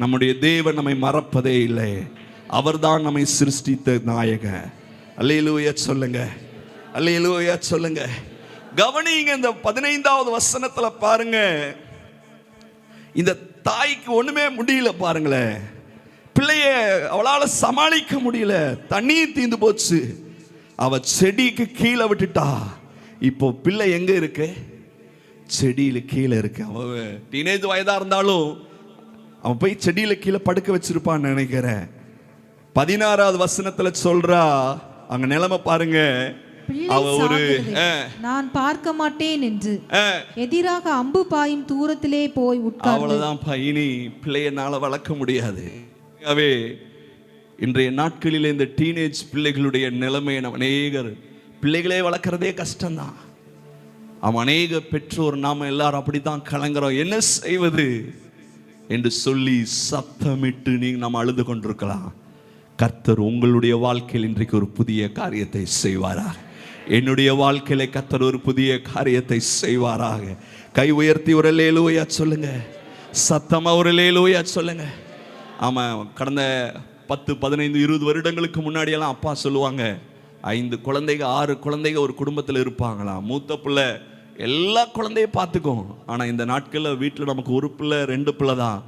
நம்முடைய தேவன் நம்மை மறப்பதே இல்லை. அவர்தான் நம்மை சிருஷ்டித்த நாயகன். அல்லேலூயா சொல்லுங்க, அல்லேலூயா சொல்லுங்க. கவனிங்க, இந்த 15வது வசனத்துல பாருங்க, இந்த தாய்க்கு ஒண்ணுமே முடியல. பாருங்களேன், பிள்ளைய அவளால சமாளிக்க முடியல. தண்ணீர் தீந்து போச்சு. அவ செடிக்கு கீழே விட்டுட்டா. இப்போ பிள்ளை எங்க இருக்கு? செடியில கீழே இருக்கு. அவ டீனேஜ் வயதா இருந்தாலும் அவன் போய் செடியில கீழே படுக்க வச்சிருப்பான்னு நினைக்கிறேன். 16வது வசனத்துல சொல்றா, அங்க நிலைமை பாருங்க. அவ ஒரு நான் பார்க்க மாட்டேன் என்று எதிராக அம்பு பாயும் தூரத்திலே போய் உட்கார்ந்து, அவ்வளவுதான். இனி பிள்ளையனால வளர்க்க முடியாது. இன்றைய நாட்களில் இந்த டீனேஜ் பிள்ளைகளுடைய நிலைமை, அநேகர் பிள்ளைகளே வளர்க்கறதே கஷ்டம்தான். அநேக பெற்றோர் நாம எல்லாரும் அப்படித்தான் கலங்குறோம். என்ன செய்வது என்று சொல்லி சத்தமிட்டு நம்ம அழுது கொண்டிருக்கலாம். கர்த்தர் உங்களுடைய வாழ்க்கையில் இன்றைக்கு ஒரு புதிய காரியத்தை செய்வாராக. என்னுடைய வாழ்க்கையில கர்த்தர் ஒரு புதிய காரியத்தை செய்வாராக. கை உயர்த்தி ஒரு அல்லேலூயா சொல்லுங்க, சத்தமா ஒரு அல்லேலூயா சொல்லுங்க. ஆமா, கடந்த 10, 15, 20 வருடங்களுக்கு முன்னாடியெல்லாம் அப்பா சொல்லுவாங்க, 5 குழந்தைங்க 6 குழந்தைங்க ஒரு குடும்பத்தில் இருப்பாங்களாம். மூத்த பிள்ளை எல்லா குழந்தையும் பார்த்துக்கும். ஆனால் இந்த நாட்களில் வீட்டில் நமக்கு ஒரு பிள்ளை 2 பிள்ளை தான்.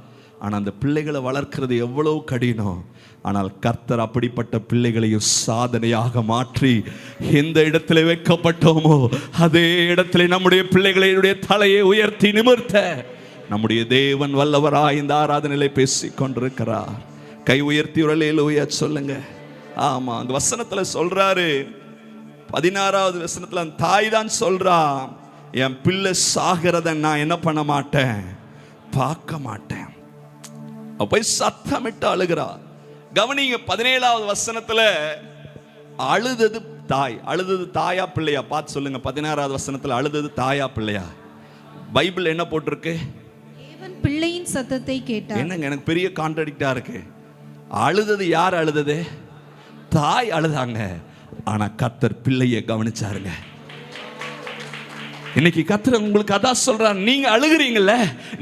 ஆனால் அந்த பிள்ளைகளை வளர்க்கிறது எவ்வளவு கடினம். ஆனால் கர்த்தர் அப்படிப்பட்ட பிள்ளைகளையும் சாதனையாக மாற்றி எந்த இடத்துல வைக்கப்பட்டோமோ அதே இடத்துல நம்முடைய பிள்ளைகளுடைய தலையை உயர்த்தி நிமிர்த்த நம்முடைய தேவன் வல்லவராய் இந்த ஆராதனையிலே பேசிக் கொண்டிருக்கிறார். கை உயர்த்தி ஒரு அல்லேலூயா சொல்லுங்க. ஆமா, அந்த வசனத்துல சொல்றாரு, 16வது வசனத்துல அந்த தாய் தான் சொல்றா, என் பிள்ளை சாகிறத நான் என்ன பண்ண மாட்டேன், பார்க்க மாட்டேன். போய் சத்தமிட்டு அழுகிறா. கவனிங்க, 17வது வசனத்துல அழுதது தாய். அழுதது தாயா பிள்ளையா? பார்த்து சொல்லுங்க. 16வது வசனத்துல அழுதது தாயா பிள்ளையா? பைபிள் என்ன போட்டிருக்கு? தேவன் பிள்ளையின் சத்தத்தை கேட்டார். என்னங்க, எனக்கு பெரிய கான்ட்ராடிக்டா இருக்கு. அழுதது யார் அழுதது? தாய் அழுதாங்க. ஆனா கர்த்தர் பிள்ளையை கவனிச்சாருங்க. இன்னைக்கு கர்த்தர் உங்களுக்கு அதான் சொல்றார், நீங்க அழுகிறீங்கல்ல,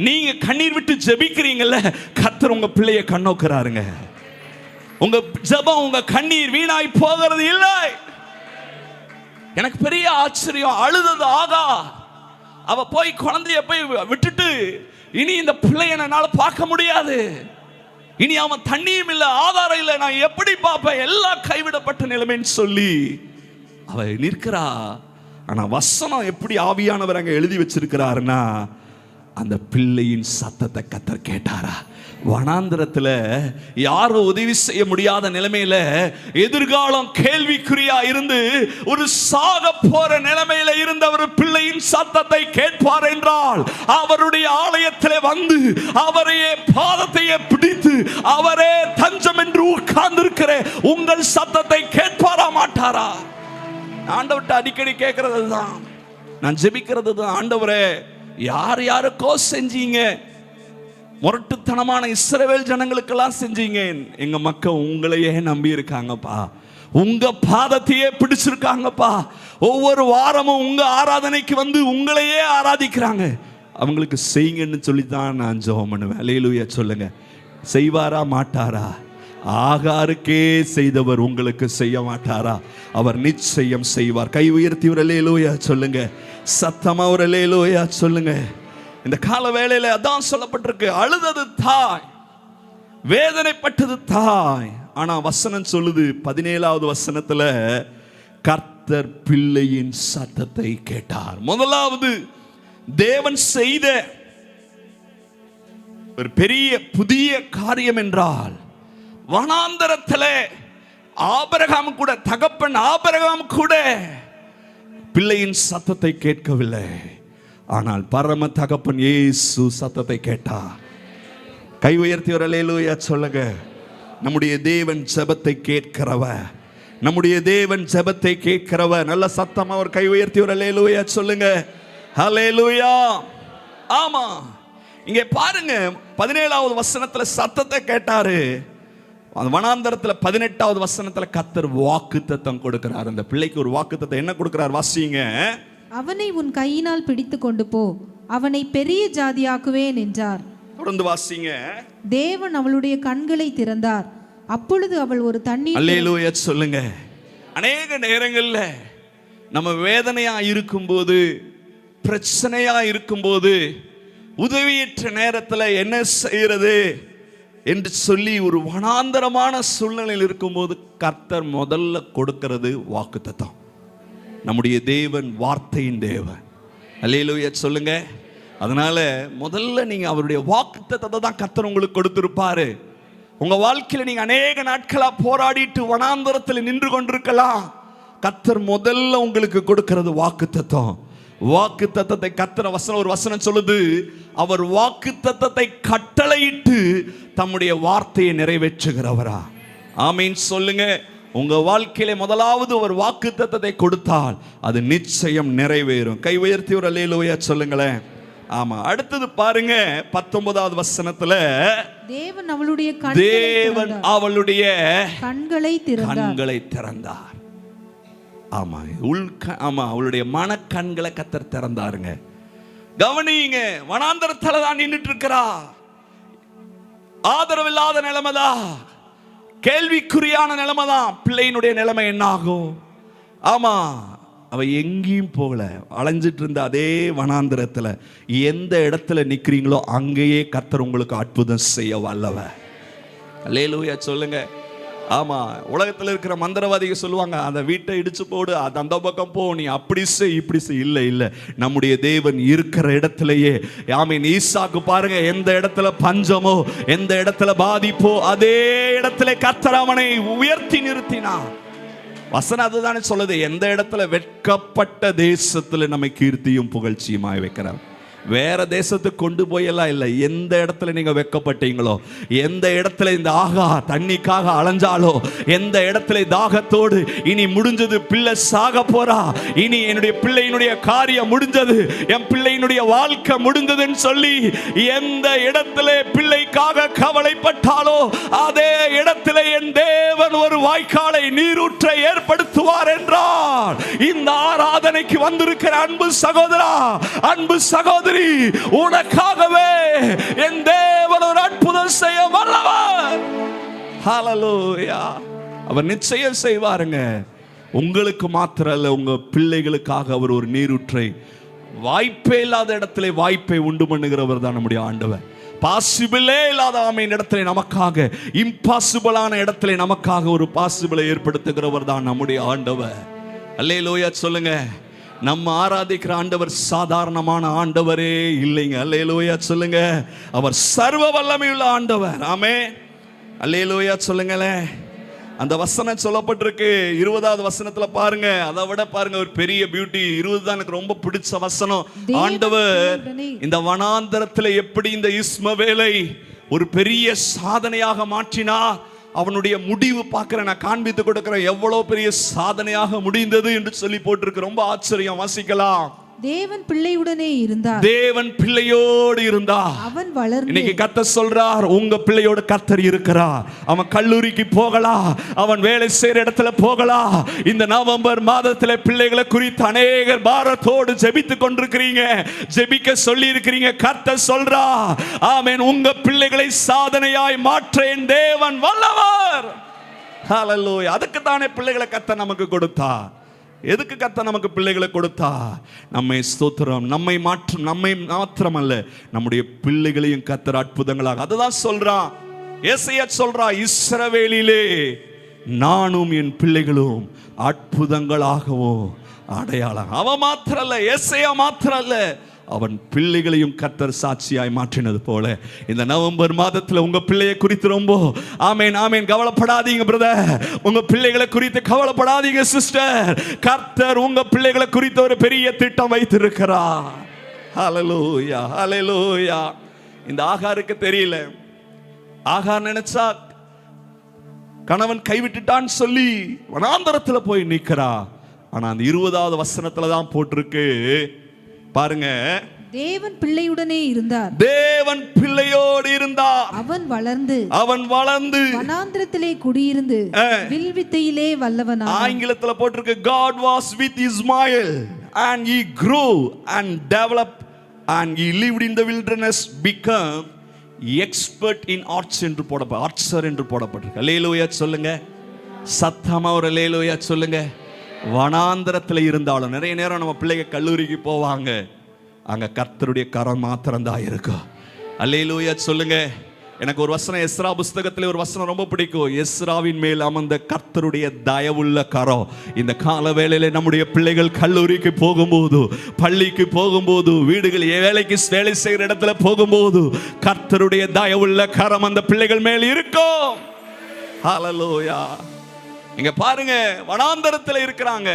நீங்க கண்ணீர் விட்டு ஜெபிக்கிறீங்கல்ல, கர்த்தர் உங்க பிள்ளையை கண்ணோக்குறாருங்க. உங்க ஜெபம், உங்க கண்ணீர் வீணாய் போகிறது இல்லை. எனக்கு பெரிய ஆச்சரியம். அழுதது ஆகா, அவ போய் குழந்தைய போய் விட்டுட்டு இனி இந்த பிள்ளையை என்னால பார்க்க முடியாது, இனி அவன் தண்ணியும் இல்லை, ஆதாரம் இல்லை, நான் எப்படி பார்ப்பேன், எல்லாம் கைவிடப்பட்ட நிலைமைன்னு சொல்லி அவ நிற்கிறா. ஆனா வசனம் எப்படி ஆவியானவர் அங்க எழுதி வச்சிருக்கிறாருன்னா, அந்த பிள்ளையின் சத்தத்தை கர்த்தர் கேட்டாரா. வனாந்திரத்துல யாரும் உதவி செய்ய முடியாத நிலைமையில, எதிர்காலம் கேள்விக்குறியா இருந்து ஒரு சாக போற நிலைமையில இருந்த ஒரு பிள்ளையின் சத்தத்தை கேட்பார் என்றால், அவருடைய ஆலயத்திலே வந்து அவரையே பாதத்தையே பிடித்து அவரே தஞ்சம் என்று உட்கார்ந்திருக்கிற உங்கள் சத்தத்தை கேட்பாரா மாட்டாரா? ஆண்டவர்கிட்ட அடிக்கடி கேட்கறது தான், நான் ஜெபிக்கிறது தான், ஆண்டவரே யார் யாருக்கோ செஞ்சீங்க, முரட்டுத்தனமான இஸ்ரவேல் ஜனங்களுக்கெல்லாம் செஞ்சீங்க, எங்க மக்கள் உங்களையே நம்பி இருக்காங்கப்பா, உங்க பாதத்தையே பிடிச்சிருக்காங்கப்பா, ஒவ்வொரு வாரமும் உங்க ஆராதனைக்கு வந்து உங்களையே ஆராதிக்கிறாங்க, அவங்களுக்கு செய்யுங்கன்னு சொல்லித்தான் நான் ஜெபம் பண்ணுவேன். அல்லேலூயா சொல்லுங்க. செய்வாரா மாட்டாரா? ஆகாருக்கே செய்தவர் உங்களுக்கு செய்ய மாட்டாரா? அவர் நிச்சயம் செய்வார். கை உயர்த்தி ஒரு அல்லேலூயா சொல்லுங்க, சத்தமா ஒரு அல்லேலூயா சொல்லுங்க. இந்த கால வேளையில அதான் சொல்லப்பட்டிருக்கு, அழுதது தாய், வேதனைப்பட்டது தாய். ஆனா வசனம் சொல்லுது 17வது வசனத்துல, கர்த்தர் பிள்ளையின் சத்தத்தை கேட்டார். முதலாவது தேவன் செய்த ஒரு பெரிய புதிய காரியம் என்றால், வனாந்தரத்தில் ஆபிரகாம் கூட, தகப்பன் ஆபிரகாம் கூட பிள்ளையின் சத்தத்தை கேட்கவில்லை, ஆனால் பரம தகப்பன் இயேசு சத்தத்தை கேட்டார். கை உயர்த்தி ஒரு அல்லேலூயா சொல்லுங்க. நம்முடைய தேவன் ஜெபத்தை கேட்கிறவர், நம்முடைய தேவன் ஜெபத்தை கேட்கிறவர். நல்ல சத்தமா ஒரு கை உயர்த்தி ஒரு அல்லேலூயா சொல்லுங்க. ஹல்லேலூயா. ஆமா, இங்கே பாருங்க 17வது வசனத்துல சத்தத்தை கேட்டாரு. அந்த வனாந்தரத்துல 18வது வசனத்துல கர்த்தர் வாக்குத்தத்தம் கொடுக்கிறார். அந்த பிள்ளைக்கு ஒரு வாக்குத்தத்தம் என்ன கொடுக்கிறார்? வாசிங்க. அவனை உன் கையினால் பிடித்து கொண்டு போ, அவனை பெரிய ஜாதியாக்குவேன் என்றார். தொடர்ந்து வாசிங்க. தேவன் அவளுடைய கண்களை திறந்தார், அப்பொழுது அவள் ஒரு தண்ணீர். அல்லேலூயா சொல்லுங்க. அநேக நேரங்கள்ல நம்ம வேதனையா இருக்கும்போது, பிரச்சனையா இருக்கும்போது, உதவியற்ற நேரத்தில் என்ன செய்யறது என்று சொல்லி ஒரு வனாந்தரமான சூழ்நிலையில் இருக்கும்போது கர்த்தர் முதல்ல கொடுக்கிறது வாக்குத்தத்தம். நம்முடைய தேவன் வார்த்தையின் தேவன். அல்லேலூயா சொல்லுங்க. அதனால முதல்ல நீங்க அவருடைய வாக்குத்தத்தத்தை தான் கர்த்தர் உங்களுக்கு கொடுத்திருப்பாரு. உங்க வாழ்க்கையில நீங்க அநேக நாட்களா போராடிட்டு வனாந்தரத்தில் நின்று கொண்டிருக்கலாம். கர்த்தர் முதல்ல உங்களுக்கு கொடுக்கிறது வாக்குத்தத்தம். வாக்குத்தத்தத்தை கர்த்தர் வசனம், ஒரு வசனம் சொல்லுது, அவர் வாக்குத்தத்தத்தை கட்டளையிட்டு தம்முடைய வார்த்தையை நிறைவேற்றுகிறவரா? ஆமீன் சொல்லுங்க. உங்க வாழ்க்கையில முதலாவது ஒரு வாக்குத்தத்தத்தை கொடுத்தால் அது நிச்சயம் நிறைவேறும். கை உயர்த்தி ஒரு அல்லேலூயா சொல்லுங்களேன். ஆமா, அடுத்தது பாருங்க 19வது வசனத்துல, தேவன் அவளுடைய கண்களை திறந்தார். ஆமா, அவளுடைய மனக்கண்களை கர்த்தர் திறந்தாருங்க. கவனிங்க, வனாந்தரத்துல தான் நின்றுட்டு இருக்கிறா, ஆதரவில்லாத நிலைமைதான், கேள்விக்குறியான நிலைமைதான். பிள்ளையினுடைய நிலைமை என்ன ஆகும்? ஆமா, அவ எங்கேயும் போகல, அலைஞ்சிட்டு இருந்த அதே வனாந்தரத்துல எந்த இடத்துல நிக்கிறீங்களோ அங்கேயே கர்த்தர் உங்களுக்கு அற்புதம் செய்ய வல்லவ. அல்லேலூயா சொல்லுங்க. ஆமா, உலகத்தில் இருக்கிற மந்திரவாதிகள் சொல்லுவாங்க, அந்த வீட்டை இடிச்சு போடு, அது அந்த பக்கம் போ, நீ அப்படி செய் இப்படி செய். இல்லை இல்லை, நம்முடைய தேவன் இருக்கிற இடத்திலேயே. ஆமீன். ஈசாக்கு பாருங்க, எந்த இடத்துல பஞ்சமோ, எந்த இடத்துல பாதிப்போ, அதே இடத்துல கர்த்தர் அவனை உயர்த்தி நிறுத்தினார். வசனம் அதுதானே சொல்லுது, எந்த இடத்துல வெட்கப்பட்ட தேசத்துல நம்மை கீர்த்தியும் புகழ்ச்சியுமாய் வைக்கிறார். வேற தேசத்துக்கு கொண்டு போயெல்லாம் இல்லை, எந்த இடத்துல நீங்க வெட்கப்பட்டீங்களோ, எந்த இடத்துல இந்த ஆகா தண்ணிக்காக அலைஞ்சாலோ, எந்த இடத்துல தாகத்தோடு இனி முடிஞ்சது, பிள்ளை சாக போறா, இனி என்னுடைய பிள்ளையினுடைய காரியம் முடிஞ்சது, என் பிள்ளையினுடைய வாழ்க்கை முடிஞ்சதுன்னு சொல்லி எந்த இடத்துல பிள்ளைக்காக கவலைப்பட்டாலோ அதே இடத்துல என் தேவன் ஒரு வாய்க்காலை, நீரூற்றை ஏற்படுத்துவார் என்றால், இந்த ஆராதனைக்கு வந்திருக்கிற அன்பு சகோதரா, அன்பு சகோதரி, உனக்காகவே என் தேவன் ஒரு அற்புதம் செய்ய வல்லவர். ஹல்லேலூயா. அவர் நிச்சயம் செய்வாருங்க. உங்களுக்கு மாத்திரம் அல்ல, உங்க பிள்ளைகளுக்காக அவர் ஒரு நீரூற்றை, வாய்ப்பே இல்லாத இடத்துல வாய்ப்பை உண்டு பண்ணுகிறவர் தான் நம்முடைய ஆண்டவர். பாசிபிளே இல்லாத ஆமீன் இடத்துல நமக்காக, இம்பாசிபிளான இடத்துல நமக்காக ஒரு பாசிபிளை ஏற்படுத்துகிறவர் தான் நம்முடைய ஆண்டவர். அல்லேலூயா சொல்லுங்க. நம்ம ஆராதிக்கிற ஆண்டவர் சாதாரணமான ஆண்டவரே இல்லைங்க. அல்லேலூயா சொல்லுங்க. அவர் சர்வ வல்லமையுள்ள ஆண்டவர். ஆமென். அல்லேலூயா சொல்லுங்களேன். அந்த வசனம் சொல்லப்பட்டிருக்கு 20வது வசனத்துல பாருங்க. அதை விட பாருங்க ஒரு பெரிய பியூட்டி. 20 தான் எனக்கு ரொம்ப பிடிச்ச வசனம். ஆண்டவர் இந்த வனாந்தரத்துல எப்படி இந்த இஸ்மவேலை ஒரு பெரிய சாதனையாக மாற்றினார், அவனுடைய முடிவு பார்க்கிறேன், நான் காண்பித்து கொடுக்கிறேன் எவ்வளவு பெரிய சாதனையாக முடிந்தது என்று சொல்லி போட்டிருக்கு. ரொம்ப ஆச்சரியம். வாசிக்கலாம். தேவன் பிள்ளையுடனே இருந்தார். தேவன் பிள்ளையோடு இருந்தார். அவன் வளர்ந்து. இன்னைக்கு கர்த்தர் சொல்றார், உங்க பிள்ளையோடு கர்த்தர் இருக்கிறார். அவன் கல்லூரிக்கு போகலாம், அவன் வேலை செய்யற இடத்துல போகலாம். இந்த நவம்பர் மாதத்துல பிள்ளைகளை குறித்து அநேகர் பாரத்தோடு ஜெபித்துக் கொண்டிருக்கிறீங்க, ஜெபிக்க சொல்லி இருக்கிறீங்க. கர்த்தர் சொல்றா, ஆமென், உங்க பிள்ளைகளை சாதனையாய் மாற்ற என் தேவன் வல்லவர். ஹல்லேலூயா. அதுக்கு தானே பிள்ளைகளை கர்த்தர் நமக்கு கொடுத்தார். எதுக்கு கர்த்தர் நமக்கு பிள்ளைகளை கொடுத்தா? நம்மை ஸ்தோத்திரம், நம்மை மாத்திரமல்ல, நம்முடைய பிள்ளைகளையும் கர்த்தர் அற்புதங்களாக. அதுதான் சொல்றான் ஏசாயா, சொல்றா, இஸ்ரவேலிலே நானும் என் பிள்ளைகளும் அற்புதங்களாகவும் அடையாளம். அவன் மாத்திரம் அல்ல, ஏசாயா மாத்திரம் அல்ல, அவன் பிள்ளைகளையும் கர்த்தர் சாட்சியாய் மாற்றினது போல இந்த நவம்பர் மாதத்துல உங்க பிள்ளையை குறித்து ரொம்ப ஆமேன் ஆமேன் கவலைப்படாதீங்க பிரதர். உங்க பிள்ளைகளை குறித்து கவலைப்படாதீங்க சிஸ்டர். கர்த்தர் உங்க பிள்ளைகளை குறித்து ஒரு பெரிய திட்டம் வைத்திருக்கிறார். ஹல்லேலூயா, ஹல்லேலூயா. இந்த ஆகாருக்கு தெரியல. ஆகார் நினைச்சா கணவன் கைவிட்டுட்டான்னு சொல்லி வனாந்தரத்துல போய் நிக்கிறா. ஆனா அந்த 20வது வசனத்துல தான் போட்டிருக்கு பாருங்க, தேவன் பிள்ளையுடனே இருந்தார். தேவன் பிள்ளையோடு இருந்தார். அவன் வளர்ந்து வனாந்திரத்திலே குடியிருந்து வில்வித்தையிலே வல்லவனானான். ஆங்கிலத்துல போட்டிருக்கு, God was with Ismael and he grew and developed and he lived in the wilderness, become expert in arts என்று ஆர்ச்சர் என்று போடப்பட்டிருக்கு. அல்லேலூயா சொல்லுங்க, சத்தமா ஒரு அல்லேலூயா சொல்லுங்க. வனாந்தரத்துல இருந்தாலும் நிறைய நேரம் நம்ம பிள்ளைங்க கல்லூரிக்கு போவாங்க, அங்க கர்த்தருடைய கரம் மாத்திரம் தான் இருக்கும். அல்லேலூயா சொல்லுங்க. எனக்கு ஒரு வசனம் எஸ்ரா புஸ்தகத்துல ஒரு வசனம் ரொம்ப பிடிக்கும். எஸ்ராவின் மேல் அமர்ந்த கர்த்தருடைய தயவுள்ள கரம். இந்த கால வேளையில நம்முடைய பிள்ளைகள் கல்லூரிக்கு போகும்போது, பள்ளிக்கு போகும்போது, வீடுகள் வேலைக்கு வேலை செய்கிற இடத்துல போகும்போது, கர்த்தருடைய தயவுள்ள கரம் அந்த பிள்ளைகள் மேல் இருக்கும். ஹல்லேலூயா. இங்க பாருங்க, வனாந்தரத்துல இருக்கிறாங்க.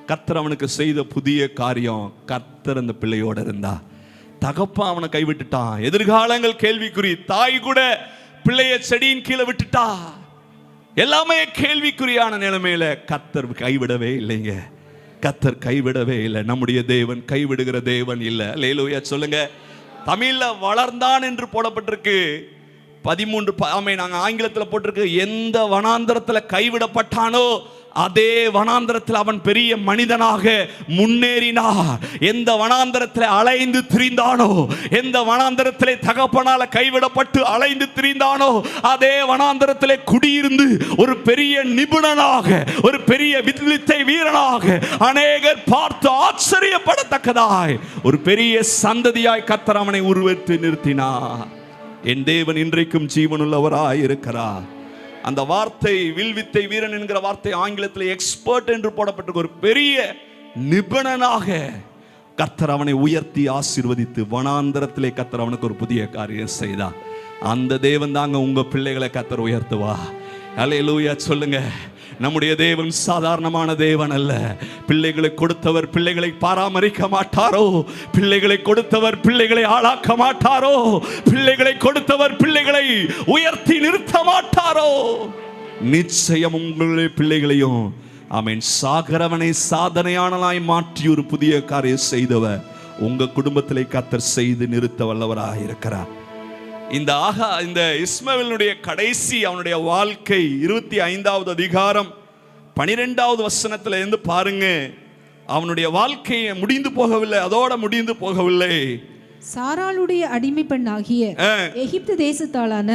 கர்த்தர் அவனுக்கு செய்த புதிய காரியம். கர்த்தர் அந்த பிள்ளையோட இருந்தா. தகப்பன் அவனை கைவிட்டுட்டான். எதிர்காலங்கள் கேள்விக்குறி. தாய் கூட பிள்ளைய செடியின் கீழே விட்டுட்டா. எல்லாமே கேள்விக்குறியான நிலைமையில கர்த்தர் கைவிடவே இல்லைங்க. கர்த்தர் கைவிடவே இல்லை. நம்முடைய தேவன் கைவிடுகிற தேவன் இல்லை. அல்லேலூயா சொல்லுங்க. தமிழ்ல வளர்ந்தான் என்று போடப்பட்டிருக்கு. 13 நாங்க ஆங்கிலத்துல போட்டிருக்கு, எந்த வனாந்தரத்துல கைவிடப்பட்டானோ அதே வனாந்தரத்தில் அவன் பெரிய மனிதனாக முன்னேறினார். எந்த வனாந்தரத்தில் அலைந்து திரிந்தானோ, எந்த வனாந்தரத்திலே தகப்பனால கைவிடப்பட்டு அலைந்து திரிந்தானோ, அதே வனாந்தரத்திலே குடியிருந்து ஒரு பெரிய நிபுணனாக, ஒரு பெரிய வில்வித்தை வீரனாக அநேகர் பார்த்து ஆச்சரியப்படத்தக்கதாய் ஒரு பெரிய சந்ததியாய் கர்த்தர் அவனை உருவெடுத்து நிறுத்தினார். என் தேவன் இன்றைக்கும் ஜீவனுள்ளவராய் இருக்கிறார். அந்த வார்த்தை வில்வித்தை வீரன் என்கிற வார்த்தை ஆங்கிலத்தில் எக்ஸ்பர்ட் என்று போடப்பட்டிருக்க. ஒரு பெரிய நிபுணனாக கர்த்தர் அவனை உயர்த்தி ஆசீர்வதித்து வனாந்தரத்திலே கர்த்தர் அவனுக்கு ஒரு புதிய காரியம் செய்தார். அந்த தேவன் தாங்க உங்க பிள்ளைகளை கர்த்தர் உயர்த்துவா. அல்லேலூயா சொல்லுங்க. நம்முடைய தேவன் சாதாரணமான தேவன் அல்ல. பிள்ளைகளை கொடுத்தவர் பிள்ளைகளை பராமரிக்க மாட்டாரோ? பிள்ளைகளை கொடுத்தவர் பிள்ளைகளை ஆளாக்க மாட்டாரோ? பிள்ளைகளை கொடுத்தவர் பிள்ளைகளை உயர்த்தி நிறுத்த மாட்டாரோ? நிச்சயம் உங்களுடைய பிள்ளைகளையும் ஆமென் சாகரவனை சாதனையானலாய் மாற்றி ஒரு புதிய காரியம் செய்தவர் உங்க குடும்பத்திலே கர்த்தர் செய்து நிறுத்த வல்லவராக இருக்கிறார். இந்த இஸ்மவேலுடைய கடைசி அவனுடைய வாழ்க்கை 25வது அதிகாரம் 12வது வசனத்துல இருந்து பாருங்க. அவனுடைய வாழ்க்கை முடிந்து போகவில்லை, அதோட முடிந்து போகவில்லை. சாராளுடைய அடிமை பெண்ணாகிய எகிப்து தேசத்தாளான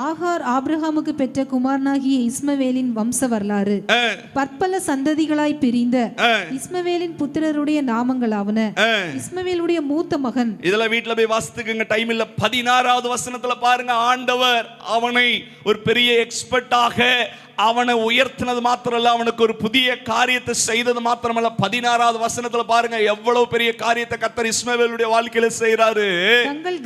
ஆகார் ஆபிரகாமுக்கு பெற்ற குமாரனாகிய இஸ்மவேலின் வம்ச வரலாறு. பற்பல சந்ததிகளாய் பிரிந்த இஸ்மவேலின் புத்திரருடைய நாமங்களாவன. இஸ்மவேலுடைய மூத்த மகன். இதெல்லாம் வீட்டுல போய் வாசித்துக்குங்க, டைம் இல்ல. 16வது வசனத்துல பாருங்க, ஆண்டவர் அவனை ஒரு பெரிய எக்ஸ்பர்ட்டாக அவனை உயர்த்தினது மாத்திரமல்ல, அவனுக்கு ஒரு புதிய காரியத்தை செய்தது மாத்திரமல்ல. 16வது வசனத்துல பாருங்க எவ்வளவு பெரிய காரியத்தை கர்த்தர் இஸ்மவேலுடைய வாழ்க்கையில செய்றாரு. தங்கள்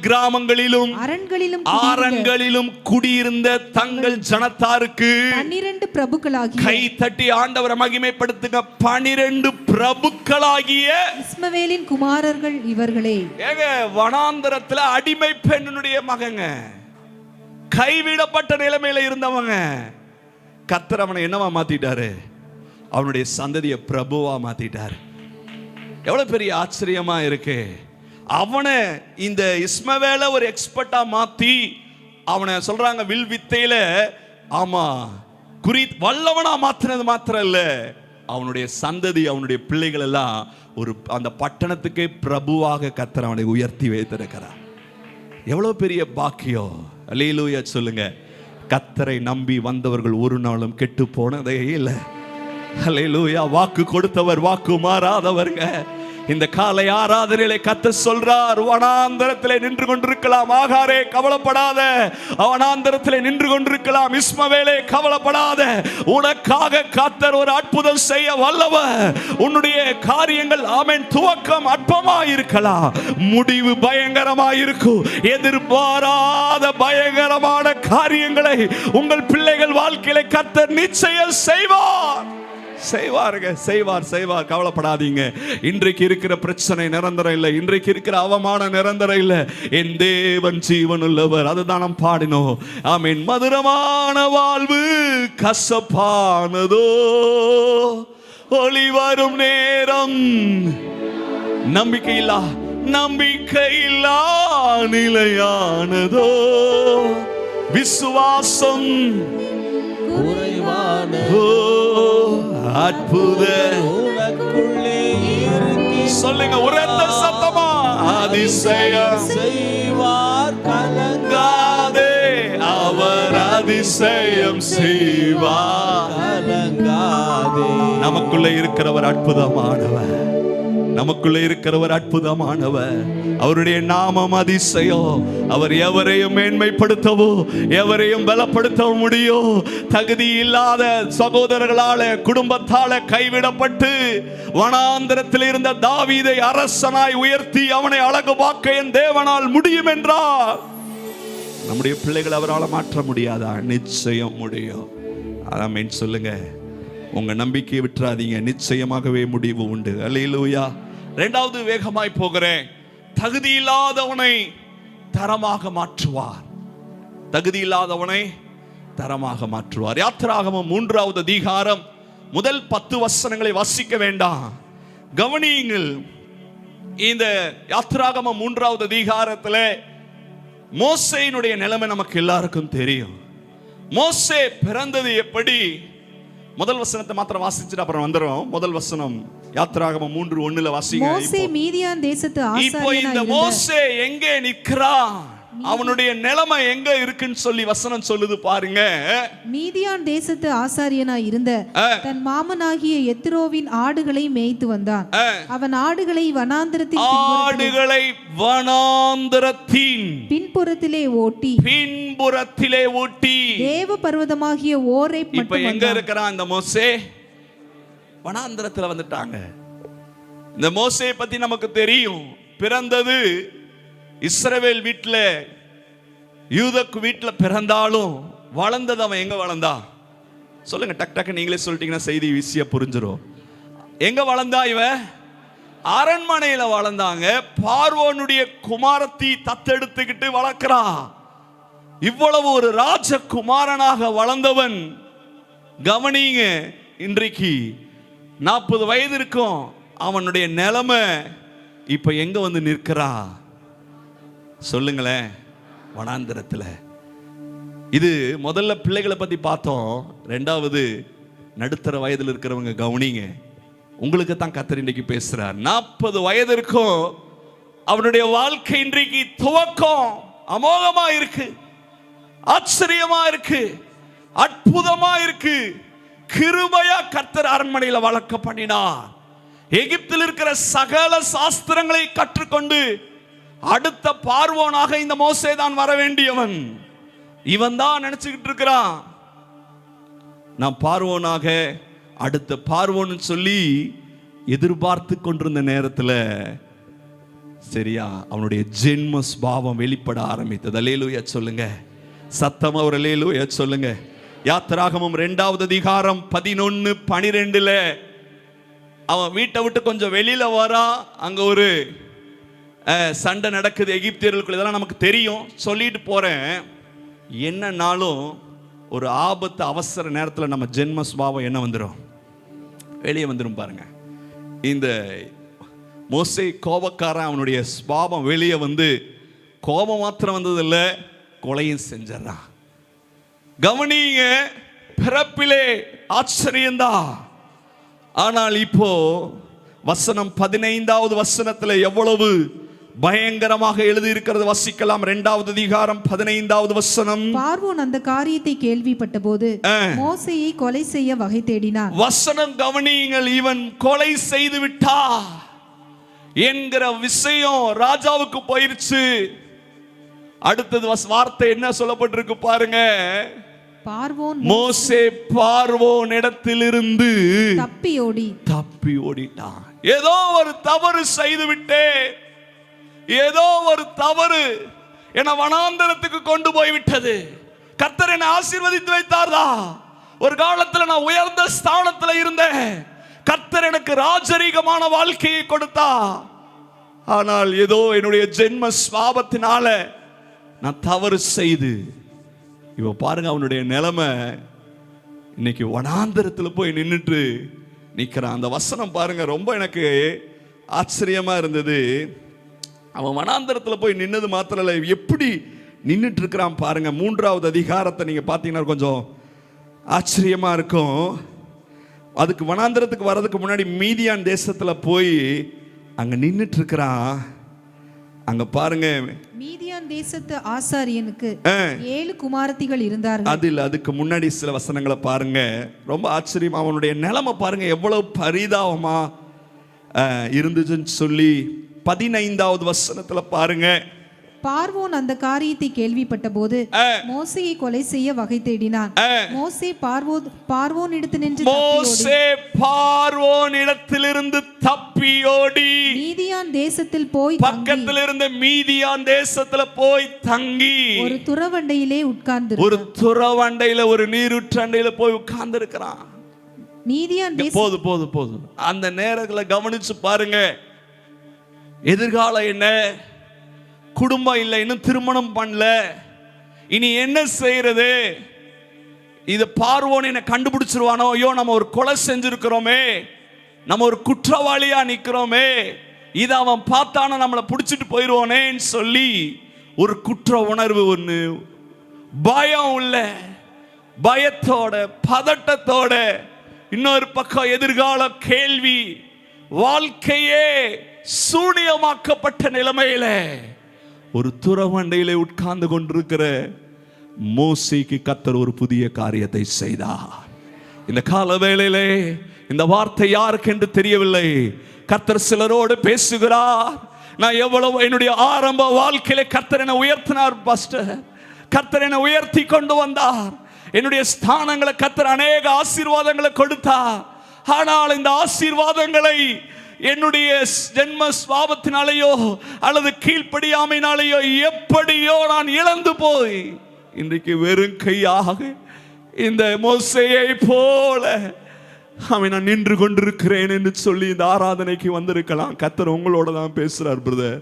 கிராமங்களிலும் அரண்களிலும் குடியிருந்த தங்கள் ஜனத்தாருக்கு 12 பிரபுக்களாகிய, கை தட்டி ஆண்டவரை மகிமைப்படுத்துங்க, 12 பிரபுக்களாகிய இஸ்மவேலின் குமாரர்கள் இவர்களே. ஏங்க, வனாந்தரத்துல அடிமை பெண்ணுடைய மகங்க. கைவிடப்பட்ட நிலைமையில இருந்தவங்க கர்த்தர் அவனை என்னவா மாத்திட்டாரு? அவனுடைய சந்ததியை பிரபுவா மாத்திட்டாரு. எவ்வளவு பெரிய ஆச்சரியமா இருக்கு. அவனை இந்த இஸ்மவேலை ஒரு எக்ஸ்பர்ட்டா மாத்தி அவனை சொல்றாங்க வில் வித்தையில ஆமா குறி வல்லவனா மாத்தினது மாத்திரம் இல்ல, அவனுடைய சந்ததி அவனுடைய பிள்ளைகள் எல்லாம் ஒரு அந்த பட்டணத்துக்கே பிரபுவாக கர்த்தர் அவனை உயர்த்தி வைத்திருக்கிறார். எவ்வளவு பெரிய பாக்கியம். அல்லேலூயா சொல்லுங்க. கர்த்தரை நம்பி வந்தவர்கள் ஒரு நாளும் கெட்டு போனதே இல்லை. அல்லேலூயா. வாக்கு கொடுத்தவர் வாக்கு மாறாதவர்ங்க. இந்த காலை ஆராதனையிலே கர்த்தர் சொல்றார், வனாந்தரத்திலே நின்று கொண்டிருக்கலாம் ஆகாரே கவலைப்படாத, வனாந்தரத்திலே நின்று கொண்டிருக்கலாம் இஸ்மவேலே கவலைப்படாத, உனக்காக கர்த்தர் ஒரு அற்புதம் செய்ய வல்லவர். உன்னுடைய காரியங்கள் ஆமென் துவக்கம் அற்பமாயிருக்கலாம், முடிவு பயங்கரமாயிருக்கும். எதிர்பாராத பயங்கரமான காரியங்களை உங்கள் பிள்ளைகள் வாழ்க்கையில கர்த்தர் நிச்சயம் செய்வார். செய்வார். கவலைப்படாதீங்க. இன்றைக்கு இருக்கிற பிரச்சனை நிரந்தரம் இல்லை, இன்றைக்கு இருக்கிற அவமானம் நிரந்தரம் இல்லை. என் தேவன் ஜீவன் உள்ளவர். அதுதான் நாம் பாடினோம். ஆமென். மதுரமான வாழ்வு கசப்பானதோ, ஒளி வரும் நேரம் நம்பிக்கையில்லா நிலையானதோ, விசுவாசம் குறைவானதோ, அற்புத சொல்லுங்க உரத்த சத்தமா, அதிசயம் செய்வார் கலங்காதே, அவர் அதிசயம் செய்வார் கலங்காதே. நமக்குள்ள இருக்கிறவர் அற்புதமானவர், நமக்குள்ள இருக்கிறவர் அற்புதமானவர். அவருடைய நாமம் அதிசயம். அவர் எவரையும் மேன்மைப்படுத்தவோ எவரையும் பலப்படுத்தவும் முடியும். தகுதி இல்லாத சகோதரர்களால குடும்பத்தால கைவிடப்பட்டு வனாந்தரத்தில் இருந்த தாவீதை அரசனாய் உயர்த்தி அவனை அழகு பார்க்க என் தேவனால் முடியும் என்றால் நம்முடைய பிள்ளைகள் அவரால் மாற்ற முடியாதா? நிச்சயம் முடியும். அதான் சொல்லுங்க, உங்க நம்பிக்கையை விட்டுறாதீங்க, நிச்சயமாகவே முடிவு உண்டு. அல்லேலூயா. இரண்டாவது வேகமாய் போகிறேன். தகுதி இல்லாதவனை தரமாக மாற்றுவார். தகுதி இல்லாதவனை தரமாக மாற்றுவார். யாத்திராகமம் 3வது அதிகாரம் முதல் 10 வசனங்களை வாசிக்க வேண்டாம், கவனியுங்கள். இந்த யாத்திராகமம் 3வது அதிகாரத்தில் மோசேயினுடைய நிலைமை நமக்கு எல்லாருக்கும் தெரியும். மோசே பிறந்தது எப்படி? முதல் வசனத்தை மாத்திரம் வாசிச்சுட்டு அப்புறம் வந்துரும். முதல் வசனம் யாத்திராகமம் 3:1 வாசிங்க. மோசே மீதியான் தேசத்து இப்போ இந்த மோசே எங்கே நிற்கிறான், அவனுடைய நிலைமை எங்க இருக்குன்னு சொல்லி வசனம் சொல்லுது பாருங்க. மீதியான் தேசத்து ஆசாரியனாய் இருந்த தன் மாமனாகிய எத்ரோவின் ஆடுகளை மேய்த்து வந்தான். அவன் ஆடுகளை வனாந்தரத்தின் பின்புறத்திலே ஓட்டி தேவ பர்வதமாகிய ஓரேப் மட்டும். இப்ப எங்க இருக்கிறான் இந்த மோசே? வனாந்தரத்துல வந்துட்டாங்க. இந்த மோசே பத்தி நமக்கு தெரியும். பிறந்தது இஸ்ரவேல் வீட்டுல, யூதக்கு வீட்டுல பிறந்தாலும் வளர்ந்தது அவன் எங்க வளர்ந்தா? சொல்லுங்க, டக் டக்கு நீங்களே சொல்லிட்டீங்கன்னா செய்தி ஈஸியா புரிஞ்சிடும். எங்க வளர்ந்தா இவன்? அரண்மனையில வளர்ந்தாங்க. பார்வோனுடைய குமாரத்தி தத்தெடுத்துக்கிட்டு வளர்க்கிறா. இவ்வளவு ஒரு ராஜகுமாரனாக வளர்ந்தவன் கவனிங்க, இன்றைக்கு 40 வயது இருக்கும். அவனுடைய நிலைமை இப்ப எங்க வந்து நிற்கிறா? சொல்லுங்களேன், வனாந்தரத்துல. இது முதல்ல பிள்ளைகளை பத்தி பார்த்தோம். ரெண்டாவது நடுத்தர வயதில் இருக்கிறவங்க கவனிங்க, உங்களுக்கு தான் கர்த்தர் இன்றைக்கு பேசுறார். 40 வயது இருக்கும், அவனுடைய வாழ்க்கை இன்றைக்கு துவக்கம் அமோகமா இருக்கு, ஆச்சரியமா இருக்கு, அற்புதமா இருக்கு. கிருபையா கர்த்தர் அரண்மனையில் வளர்க்க பண்ணினார். எகிப்தில் இருக்கிற சகல சாஸ்திரங்களை கற்றுக்கொண்டு அடுத்த பார்வோனாக இந்த மோசே தான் வர வேண்டியவன். இவன் தான் நினைச்சுக்கிட்டு இருக்கிறான், நான் பார்வோனாக அடுத்த பார்வோன்னு சொல்லி எதிர்பார்த்து கொண்டிருந்த நேரத்தில் சரியா அவனுடைய ஜென்ம ஸ்பாவம் வெளிப்பட ஆரம்பித்தது. அல்லேலூயா சொல்லுங்க, சத்தமா ஒரு அல்லேலூயா சொல்லுங்க. யாத்திராகமம் 2வது அதிகாரம் 11-12 அவன் வீட்டை விட்டு கொஞ்சம் வெளியில வரா. அங்க ஒரு சண்டை நடக்குது எகிப்தியர்களுக்குள்ள. இதெல்லாம் நமக்கு தெரியும், சொல்லிட்டு போறேன். என்னன்னாலும் ஒரு ஆபத்து அவசர நேரத்தில் நம்ம ஜென்ம சுபாவம் என்ன வந்துடும், வெளியே வந்துடும். பாருங்க, இந்த மோசே கோபக்காரன், அவனுடைய சுபாவம் வெளியே வந்து கோபம் மாத்திரம் வந்ததில்லை, கொலையும் செஞ்சிடறான். கவனிங்க, பிறப்பிலே ஆச்சரியம்தான். ஆனால் இப்போ வசனம் 15வது வசனத்துல எவ்வளவு பயங்கரமாக எழுதி இருக்கிறது வசிக்கலாம். 2வது அதிகாரம் 15வது வசனம். பார்வோன் அந்த காரியத்தை கேள்விப்பட்ட போது மோசேயை கொலை செய்ய வகை தேடினான். வசனம் கவனியுங்கள், இவன் கொலை செய்து விட்டா என்கிற விஷயம் ராஜாவுக்கு போயிருச்சு. அடுத்தது வார்த்தை என்ன சொல்லப்பட்டிருக்கு பாருங்க. மோசே பார்வோன் இடத்திலிருந்து தப்பி ஓடிட்டான். ஏதோ ஒரு தவறு செய்து விட்டேன், ஏதோ ஒரு தவறு என வனாந்தரத்துக்கு கொண்டு போய் விட்டது. கர்த்தர் என்னை ஆசீர்வதித்து வைத்தார்தா. ஒரு காலத்துல நான் உயர்ந்த ஸ்தானத்துல இருந்தேன், கர்த்தர் எனக்கு ராஜரீகமான வாழ்க்கையை கொடுத்தா. ஆனால் ஏதோ என்னுடைய ஜென்ம சுபாவத்தினால நான் தவறு செய்து, இவ பாருங்க அவனுடைய நிலைமை, இன்னைக்கு வனாந்தரத்தில் போய் நின்றுட்டு நிற்கிறான். அந்த வசனம் பாருங்க, ரொம்ப எனக்கு ஆச்சரியமா இருந்தது. அவன் வனாந்தரத்தில் போய் நின்னது மாத்திரம் இல்லை, எப்படி நின்றுட்டு இருக்கிறான் பாருங்க. 3வது அதிகாரத்தை நீங்க பார்த்தீங்கன்னா கொஞ்சம் ஆச்சரியமா இருக்கும். அதுக்கு வனாந்தரத்துக்கு வர்றதுக்கு முன்னாடி மீதியான் தேசத்தில் போய் அங்க நின்றுட்டு இருக்கிறான். அங்க பாருங்க, மீதியான் தேசத்து ஆசாரியனுக்கு 7 குமாரத்திகள் இருந்தார்கள். அதுக்கு முன்னாடி சில வசனங்களை பாருங்க, ரொம்ப ஆச்சரியம். அவனுடைய நிலைமை பாருங்க எவ்வளவு பரிதாபமா இருந்துச்சுன்னு சொல்லி 15வது வசனத்துல பாருங்க. பார்வோன் அந்த காரியத்தை கேள்விப்பட்ட போது மோசேயை கொலை செய்ய வகை தேடினான். மோசே பார்வோன் இடத்திலிருந்து தப்பி ஓடி மீதியான் தேசத்தில் போய் பக்கத்தில் இருந்த மீதியான் தேசத்துல போய் தங்கி ஒரு துறவண்டையிலே உட்கார்ந்து, ஒரு துறவண்டையில, ஒரு நீருற்றண்டையில போய் உட்கார்ந்து இருக்கிறான். மீதியான் போதும். அந்த நேரங்களை கவனிச்சு பாருங்க. எதிர்காலம் என்ன, குடும்பம் இல்லை, இன்னும் திருமணம் பண்ணல, இனி என்ன செய்யறது? இது பார்வோன் என்ன கண்டுபிடிச்சிருவானோ, ஐயோ நம்ம ஒரு கொலை செஞ்சிருக்கிறோமே, நம்ம ஒரு குற்றவாளியா நிக்கிறோமே, இதை அவன் பார்த்தானா நம்மளை பிடிச்சிட்டு போயிடுவானேன்னு சொல்லி ஒரு குற்ற உணர்வு, ஒன்று பயம் உள்ள, பயத்தோட பதட்டத்தோட, இன்னொரு பக்கம் எதிர்கால கேள்வி, வாழ்க்கையே சூனியமாக்கப்பட்ட நிலைமையில ஒரு துறவண்டையிலே உட்கார்ந்து கொண்டிருக்கிற மோசேக்கு கர்த்தர் ஒரு புதிய காரியத்தை செய்தார். இந்த கால வேளையிலே இந்த வார்த்தை யாருக்கு என்று தெரியவில்லை, கர்த்தர் சிலரோடு பேசுகிறார். நான் எவ்வளவு என்னுடைய ஆரம்ப வாழ்க்கையில கர்த்தர் என்னை உயர்த்தினார் பாஸ்டர், கர்த்தர் என்னை உயர்த்தி கொண்டு வந்தார், என்னுடைய ஸ்தானங்களை கர்த்தர் அநேக ஆசீர்வாதங்களை கொடுத்தார். ஆனால் இந்த ஆசீர்வாதங்களை என்னுடைய ஜென்ம சுபாவத்தினாலேயோ அல்லது கீழ்ப்படியாமையினாலேயோ எப்படியோ நான் இழந்து போய் இன்றைக்கு வெறும் கையாக இந்த மோசேயை போல அவன் நான் நின்று கொண்டிருக்கிறேன் என்று சொல்லி இந்த ஆராதனைக்கு வந்திருக்கலாம். கர்த்தர் உங்களோட தான் பேசுறார் பிரதர்,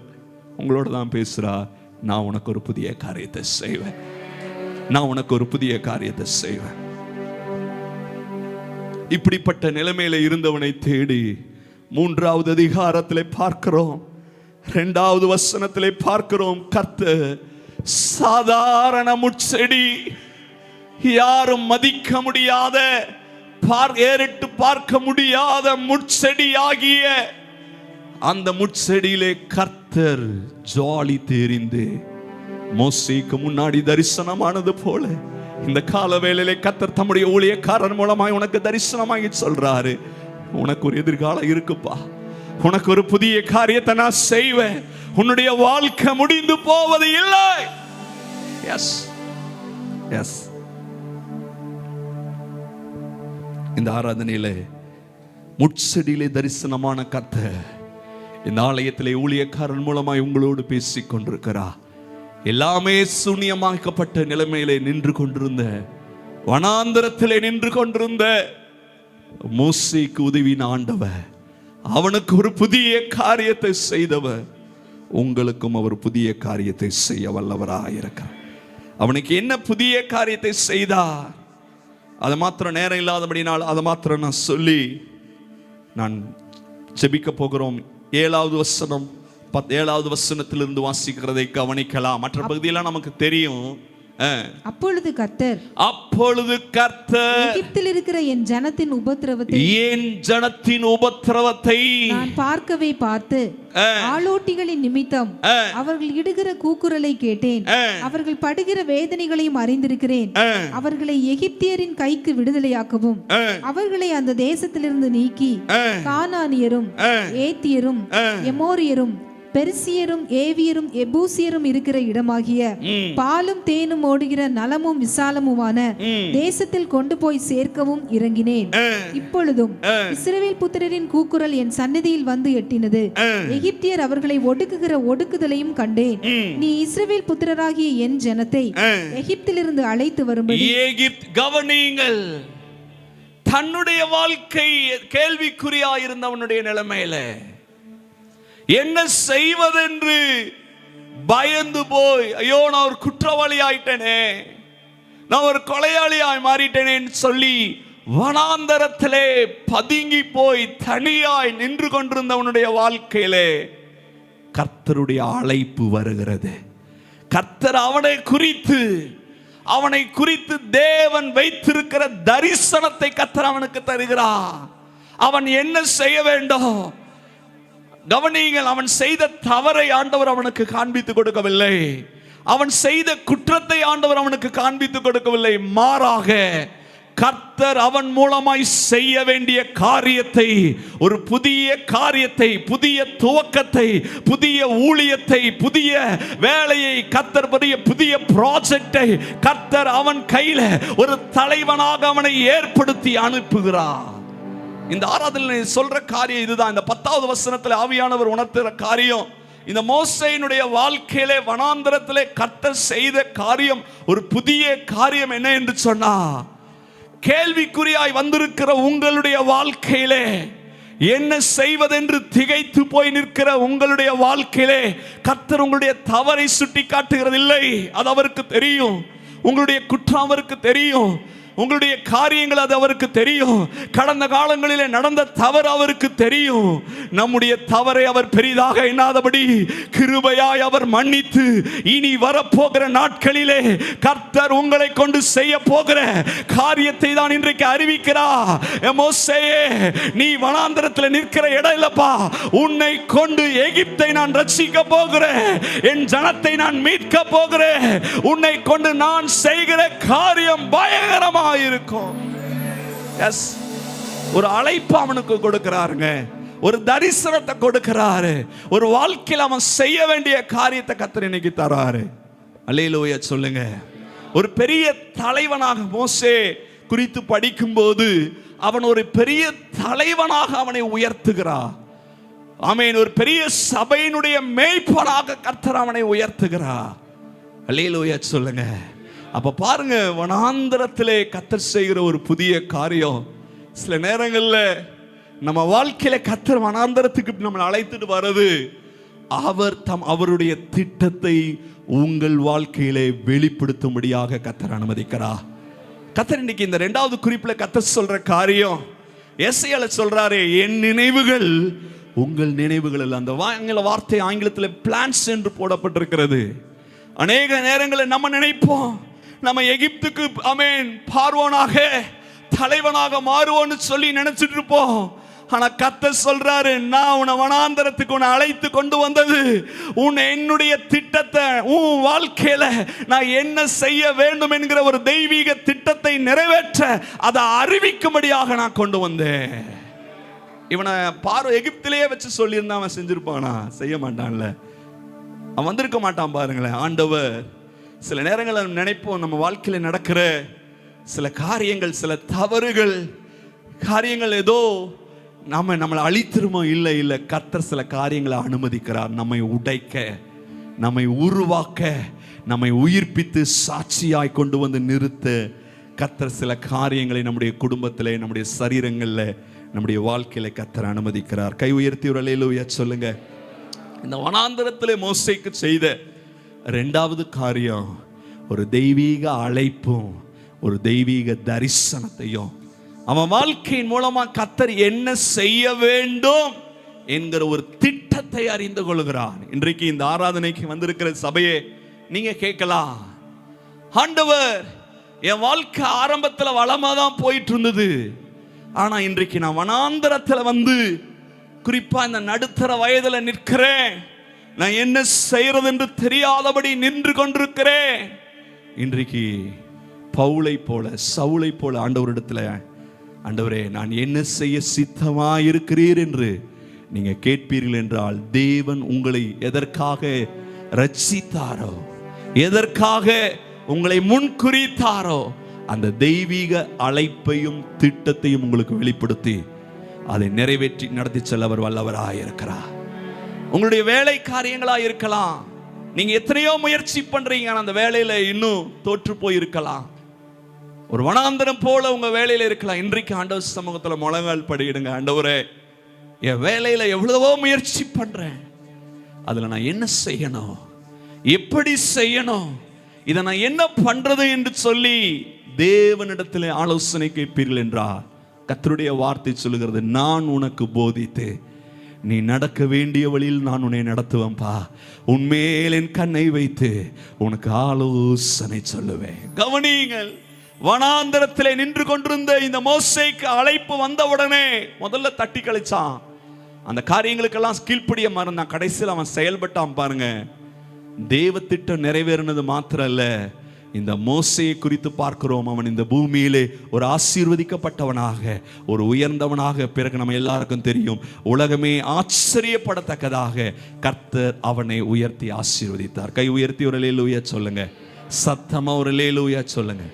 உங்களோட தான் பேசுறார். நான் உனக்கு ஒரு புதிய காரியத்தை செய்வேன், நான் உனக்கு ஒரு புதிய காரியத்தை செய்வேன். இப்படிப்பட்ட நிலைமையில இருந்தவனை தேடி 3வது அதிகாரத்திலே பார்க்கிறோம், 2வது வசனத்திலே பார்க்கிறோம். கர்த்தர் சாதாரண முட்செடி, யாரும் மதிக்க முடியாத, ஏறிட்டு பார்க்க முடியாத முட்செடி ஆகிய அந்த முட்செடியிலே கர்த்தர் ஜாலி தெரிந்து மோசேக்கு முன்னாடி தரிசனமானது போல இந்த கால வேளையிலே கர்த்தர் தம்முடைய ஊழியக்காரர் மூலமாய் உனக்கு தரிசனமாகி சொல்றாரு, உனக்கு ஒரு எதிர்காலம் இருக்குப்பா, உனக்கு ஒரு புதிய காரியத்தை நான் செய்வேன், உன்னுடைய வாழ்க்கை முடிந்து போவது இல்லை. எஸ் எஸ் இந்த ஆராதனையிலே முட்செடியிலே தரிசனமான கர்த்தர் இந்த ஆலயத்திலே ஊழியக்காரன் மூலமாய் உங்களோடு பேசிக் கொண்டிருக்கிறார். எல்லாமே சூனியமாக்கப்பட்ட நிலைமையிலே நின்று கொண்டிருந்த, வனாந்தரத்திலே நின்று கொண்டிருந்த மோசேக்கு உதவின ஆண்டவர், அவனுக்கு ஒரு புதிய காரியத்தை செய்தவர், உங்களுக்கும் அவர் புதிய காரியத்தை செய்ய வல்லவராயிருக்கிறார். அவனுக்கு என்ன புதிய காரியத்தை செய்தார், அது மாத்திரம் நேரம் இல்லாதபடினால் அதை மாத்திரம் நான் சொல்லி நான் ஜெபிக்க போகிறோம். 7வது வசனம் 7வது வசனத்திலிருந்து வாசிக்கிறதை கவனிக்கலாம். மற்ற பகுதியெல்லாம் நமக்கு தெரியும். அப்பொழுது கர்த்தர் எகிப்தில் இருக்கிற என் ஜனத்தின் உபத்திரவத்தை நான் பார்க்கவே பார்த்து ஆளோட்டிகளின் நிமித்தம் அவர்கள் இடுகிற கூக்குரலை கேட்டேன். அவர்கள் படுகிற வேதனைகளையும் அறிந்திருக்கிறேன். அவர்களை எகிப்தியரின் கைக்கு விடுதலையாக்கவும் அவர்களை அந்த தேசத்திலிருந்து நீக்கி கானானியரும் ஏத்தியரும் எமோரியரும் பெர்சியரும் ஏவியரும் எபூசியரும் இருக்கிற இடமாகிய பாலும் தேனும் ஓடுகிற நலமும் விசாலமுமான தேசத்தில் கொண்டு போய் சேர்க்கவும் இறங்கினேன். இப்பொழுதும் இஸ்ரவேல் புத்திரரின் கூக்குரல் என் சந்நிதியில் வந்து எட்டினது. எகிப்தியர் அவர்களை ஒடுக்குகிற ஒடுக்குதலையும் கண்டேன். நீ இஸ்ரவேல் புத்திரராகிய என் ஜனத்தை எகிப்திலிருந்து அழைத்து வரும்படி கவனியுங்கள். தன்னுடைய வாழ்க்கை கேள்விக்குறியாயிருந்தவனுடைய நிலைமையில என்ன செய்வதென்று பயந்து போய், ஐயோ நான் ஒரு குற்றவாளி ஆயிட்டேனே, நான் ஒரு கொலையாளியாய் மாறிட்டேனேன்னு சொல்லி வனாந்தரத்திலே பதுங்கி போய் தனியாய் நின்று கொண்டிருந்தவனுடைய வாழ்க்கையிலே கர்த்தருடைய அழைப்பு வருகிறது. கர்த்தர் அவனை குறித்து தேவன் வைத்திருக்கிற தரிசனத்தை கர்த்தர் அவனுக்கு தருகிறார். அவன் என்ன செய்ய வேண்டும்? கவனியுங்கள். அவன் செய்த தவறை ஆண்டவர் அவனுக்கு காண்பித்து கொடுக்கவில்லை. அவன் செய்த குற்றத்தை ஆண்டவர் அவனுக்கு காண்பித்து கொடுக்கவில்லை. மாறாக கர்த்தர் அவன் மூலமாய் செய்ய வேண்டிய காரியத்தை, ஒரு புதிய காரியத்தை, புதிய துவக்கத்தை, புதிய ஊழியத்தை, புதிய வேலையை, கர்த்தர் புதிய ப்ராஜெக்டை கர்த்தர் அவன் கையில ஒரு தலைவனாக அவனை ஏற்படுத்தி அனுப்புகிறார். இந்த ஆராதனை சொல்ற காரியம் இதுதான். இந்த 10வது வசனத்தில் ஆவியானவர் உணர்த்துற காரியம், இந்த மோசேயினுடைய வாழ்க்கையிலே வனாந்தரத்திலே கர்த்தர் செய்த காரியம் ஒரு புதிய காரியம். என்ன என்று சொன்னா, கேள்விக்குறியாய் வந்திருக்கிற உங்களுடைய வாழ்க்கையிலே என்ன செய்வதென்று திகைத்து போய் நிற்கிற உங்களுடைய வாழ்க்கையிலே கர்த்தர் உங்களுடைய தவறை சுட்டி காட்டுகிறதில்லை. அது அவருக்கு தெரியும். உங்களுடைய குற்றம் அவருக்கு தெரியும். உங்களுடைய காரியங்கள் அது அவருக்கு தெரியும். கடந்த காலங்களிலே நடந்த தவறு அவருக்கு தெரியும். நம்முடைய தவறை அவர் பெரிதாக எண்ணாதபடி கிருபையாய் அவர் மன்னித்து இனி வரப்போகிற நாட்களிலே கர்த்தர் உங்களை கொண்டு செய்ய போகிற காரியத்தை தான் இன்றைக்கு அறிவிக்கிறார். மோசேயே, நீ வனாந்தரத்தில் நிற்கிற இடம் இல்லப்பா, உன்னை கொண்டு எகிப்தை நான் ரட்சிக்க போகிறேன், என் ஜனத்தை நான் மீட்க போகிறேன், உன்னை கொண்டு நான் செய்கிற காரியம் பயங்கரமா இருக்கும். எஸ், ஒரு அழைப்பு அவனுக்கு கொடுக்கிறாருங்க, ஒரு தரிசனத்தை கொடுக்கிறாரு, ஒரு வாழ்க்கையில் அவன் செய்ய வேண்டிய காரியத்தை கர்த்தர் இன்னைக்கு தராரு. அல்லேலூயா சொல்லுங்க. ஒரு பெரிய தலைவனாக மோசே குறித்து படிக்கும்போது அவன் ஒரு பெரிய தலைவனாக அவனை உயர்த்துகிறார். ஆமென். ஒரு பெரிய சபையினுடைய மேய்ப்பனாக கர்த்தர் அவனை உயர்த்துகிறார். அல்லேலூயா சொல்லுங்க. அப்ப பாருங்க, வனாந்தரத்திலே கர்த்தர் செய்கிற ஒரு புதிய காரியம். சில நேரங்களில் நம்ம வாழ்க்கையில கர்த்தர் வனாந்தரத்துக்கு நம்மளை அழைத்துட்டு வர்றது, அவருடைய திட்டத்தை உங்கள் வாழ்க்கையிலே வெளிப்படுத்தும்படியாக கர்த்தர் அனுமதிக்கிறார். கர்த்தர் இன்னைக்கு இந்த 2வது குறிப்பில் கர்த்தர் சொல்ற காரியம், எசேக்கியேல சொல்றாரு, என் நினைவுகள் உங்கள் நினைவுகள். அந்த வார்த்தை ஆங்கிலத்தில் பிளான்ஸ் என்று போடப்பட்டிருக்கிறது. அநேக நேரங்களில் நம்ம நினைப்போம், நம்ம எகிப்துக்கு பார்வோனாக தலைவனாக மாறுவோன்னு சொல்லி நினைச்சிட்டு இருப்போம். ஆனா கர்த்தர் சொல்றாரு, நான் உன்னை வனாந்தரத்துக்கு உன்னை அழைத்து கொண்டு வந்தது என்னுடைய திட்டத்தை, உன் வாழ்க்கையில நான் என்ன செய்ய வேண்டும் என்கிற ஒரு தெய்வீக திட்டத்தை நிறைவேற்ற அதை அறிவிக்கும்படியாக நான் கொண்டு வந்தேன். இவனை எகிப்திலேயே வச்சு சொல்லியிருந்தா அவன் செஞ்சிருப்பானா? செய்ய மாட்டான்ல, அவன் வந்திருக்க மாட்டான். பாருங்களேன், ஆண்டவர் சில நேரங்களில் நினைப்போம், நம்ம வாழ்க்கையில் நடக்கிற சில காரியங்கள், சில தவறுகள் காரியங்கள் ஏதோ நம்மளை அழித்திருமோ? இல்லை இல்லை, கர்த்தர் சில காரியங்களை அனுமதிக்கிறார், நம்மை உடைக்க, நம்மை உருவாக்க, நம்மை உயிர்ப்பித்து சாட்சியாய் கொண்டு வந்து நிறுத்த கர்த்தர் சில காரியங்களை நம்முடைய குடும்பத்தில், நம்முடைய சரீரங்களில், நம்முடைய வாழ்க்கையில கர்த்தர் அனுமதிக்கிறார். கை உயர்த்தி ஒரு அல்லேலூயா சொல்லுங்க. இந்த வனாந்தரத்திலே மோசேக்கு செய்த 2வது காரியம், ஒரு தெய்வீக அழைப்பும் ஒரு தெய்வீக தரிசனத்தையும் அவன் வாழ்க்கையின் மூலமா கர்த்தர் என்ன செய்ய வேண்டும் என்கிற ஒரு திட்டத்தை அறிந்து கொள்கிறான். இன்றைக்கு இந்த ஆராதனைக்கு வந்திருக்கிற சபையே, நீங்க கேட்கலாம், ஆண்டவர் என் வாழ்க்கை ஆரம்பத்துல வளமா தான் போயிட்டு இருந்தது, ஆனா இன்றைக்கு நான் வனாந்தரத்துல வந்து குறிப்பா இந்த நடுத்தர வயதுல நிற்கிறேன், நான் என்ன செய்யறது என்று தெரியாதபடி நின்று கொண்டிருக்கிறேன். இன்றைக்கு பவுலை போல சவுலை போல ஆண்டவரிடத்துல, ஆண்டவரே நான் என்ன செய்ய சித்தமா இருக்கிறீர் என்று நீங்க கேட்பீர்கள் என்றால், தேவன் உங்களை எதற்காக ரட்சித்தாரோ, எதற்காக உங்களை முன்குறித்தாரோ, அந்த தெய்வீக அழைப்பையும் திட்டத்தையும் உங்களுக்கு வெளிப்படுத்தி அதை நிறைவேற்றி நடத்தி செல்ல அவர் வல்லவராக இருக்கிறார். உங்களுடைய வேலை காரியங்களா இருக்கலாம், நீங்க எத்தனையோ முயற்சி பண்றீங்க, அந்த வேலையில இன்னும் தோற்று போய் இருக்கலாம். ஒரு வனாந்தரம் போல உங்க வேலையில இருக்கலாம். இன்றைக்கு ஆண்டவர் சமூகத்துல முழங்கால் படியிடுங்க. ஆண்டவரே, என் வேலையில எவ்வளவோ முயற்சி பண்றேன், அதுல நான் என்ன செய்யணும், எப்படி செய்யணும், இதை நான் என்ன பண்றது என்று சொல்லி தேவனிடத்தில் ஆலோசனை கேட்பீர்கள் என்றால், கர்த்தருடைய வார்த்தை சொல்லுகிறது, நான் உனக்கு போதித்து நீ நடக்க வேண்டிய வழியில் நான் உன்னை நடத்துவேன்பா, உன்மேல் என் கண்ணை வைத்து உனக்கு ஆலோசனை சொல்லுவேன். கவனியுங்கள், வனாந்தரத்திலே நின்று கொண்டிருந்த இந்த மோசேக்கு அழைப்பு வந்தவுடனே முதல்ல தட்டி கழிச்சான். அந்த காரியங்களுக்கெல்லாம் கீழ்ப்படிய மறந்தான். கடைசியில் அவன் செயல்பட்டான். பாருங்க, தேவ திட்டம் நிறைவேறினது மாத்திரம் அல்ல, இந்த மோசேயை குறித்து பார்க்கிறோம், அவன் இந்த பூமியிலே ஒரு ஆசீர்வதிக்கப்பட்டவனாக, ஒரு உயர்ந்தவனாக, பிறகு நம்ம எல்லாருக்கும் தெரியும், உலகமே ஆச்சரியப்படத்தக்கதாக கர்த்தர் அவனை உயர்த்தி ஆசீர்வதித்தார். கை உயர்த்தி ஒரு அல்லேலூயா சொல்லுங்க, சத்தமா ஒரு அல்லேலூயா சொல்லுங்க.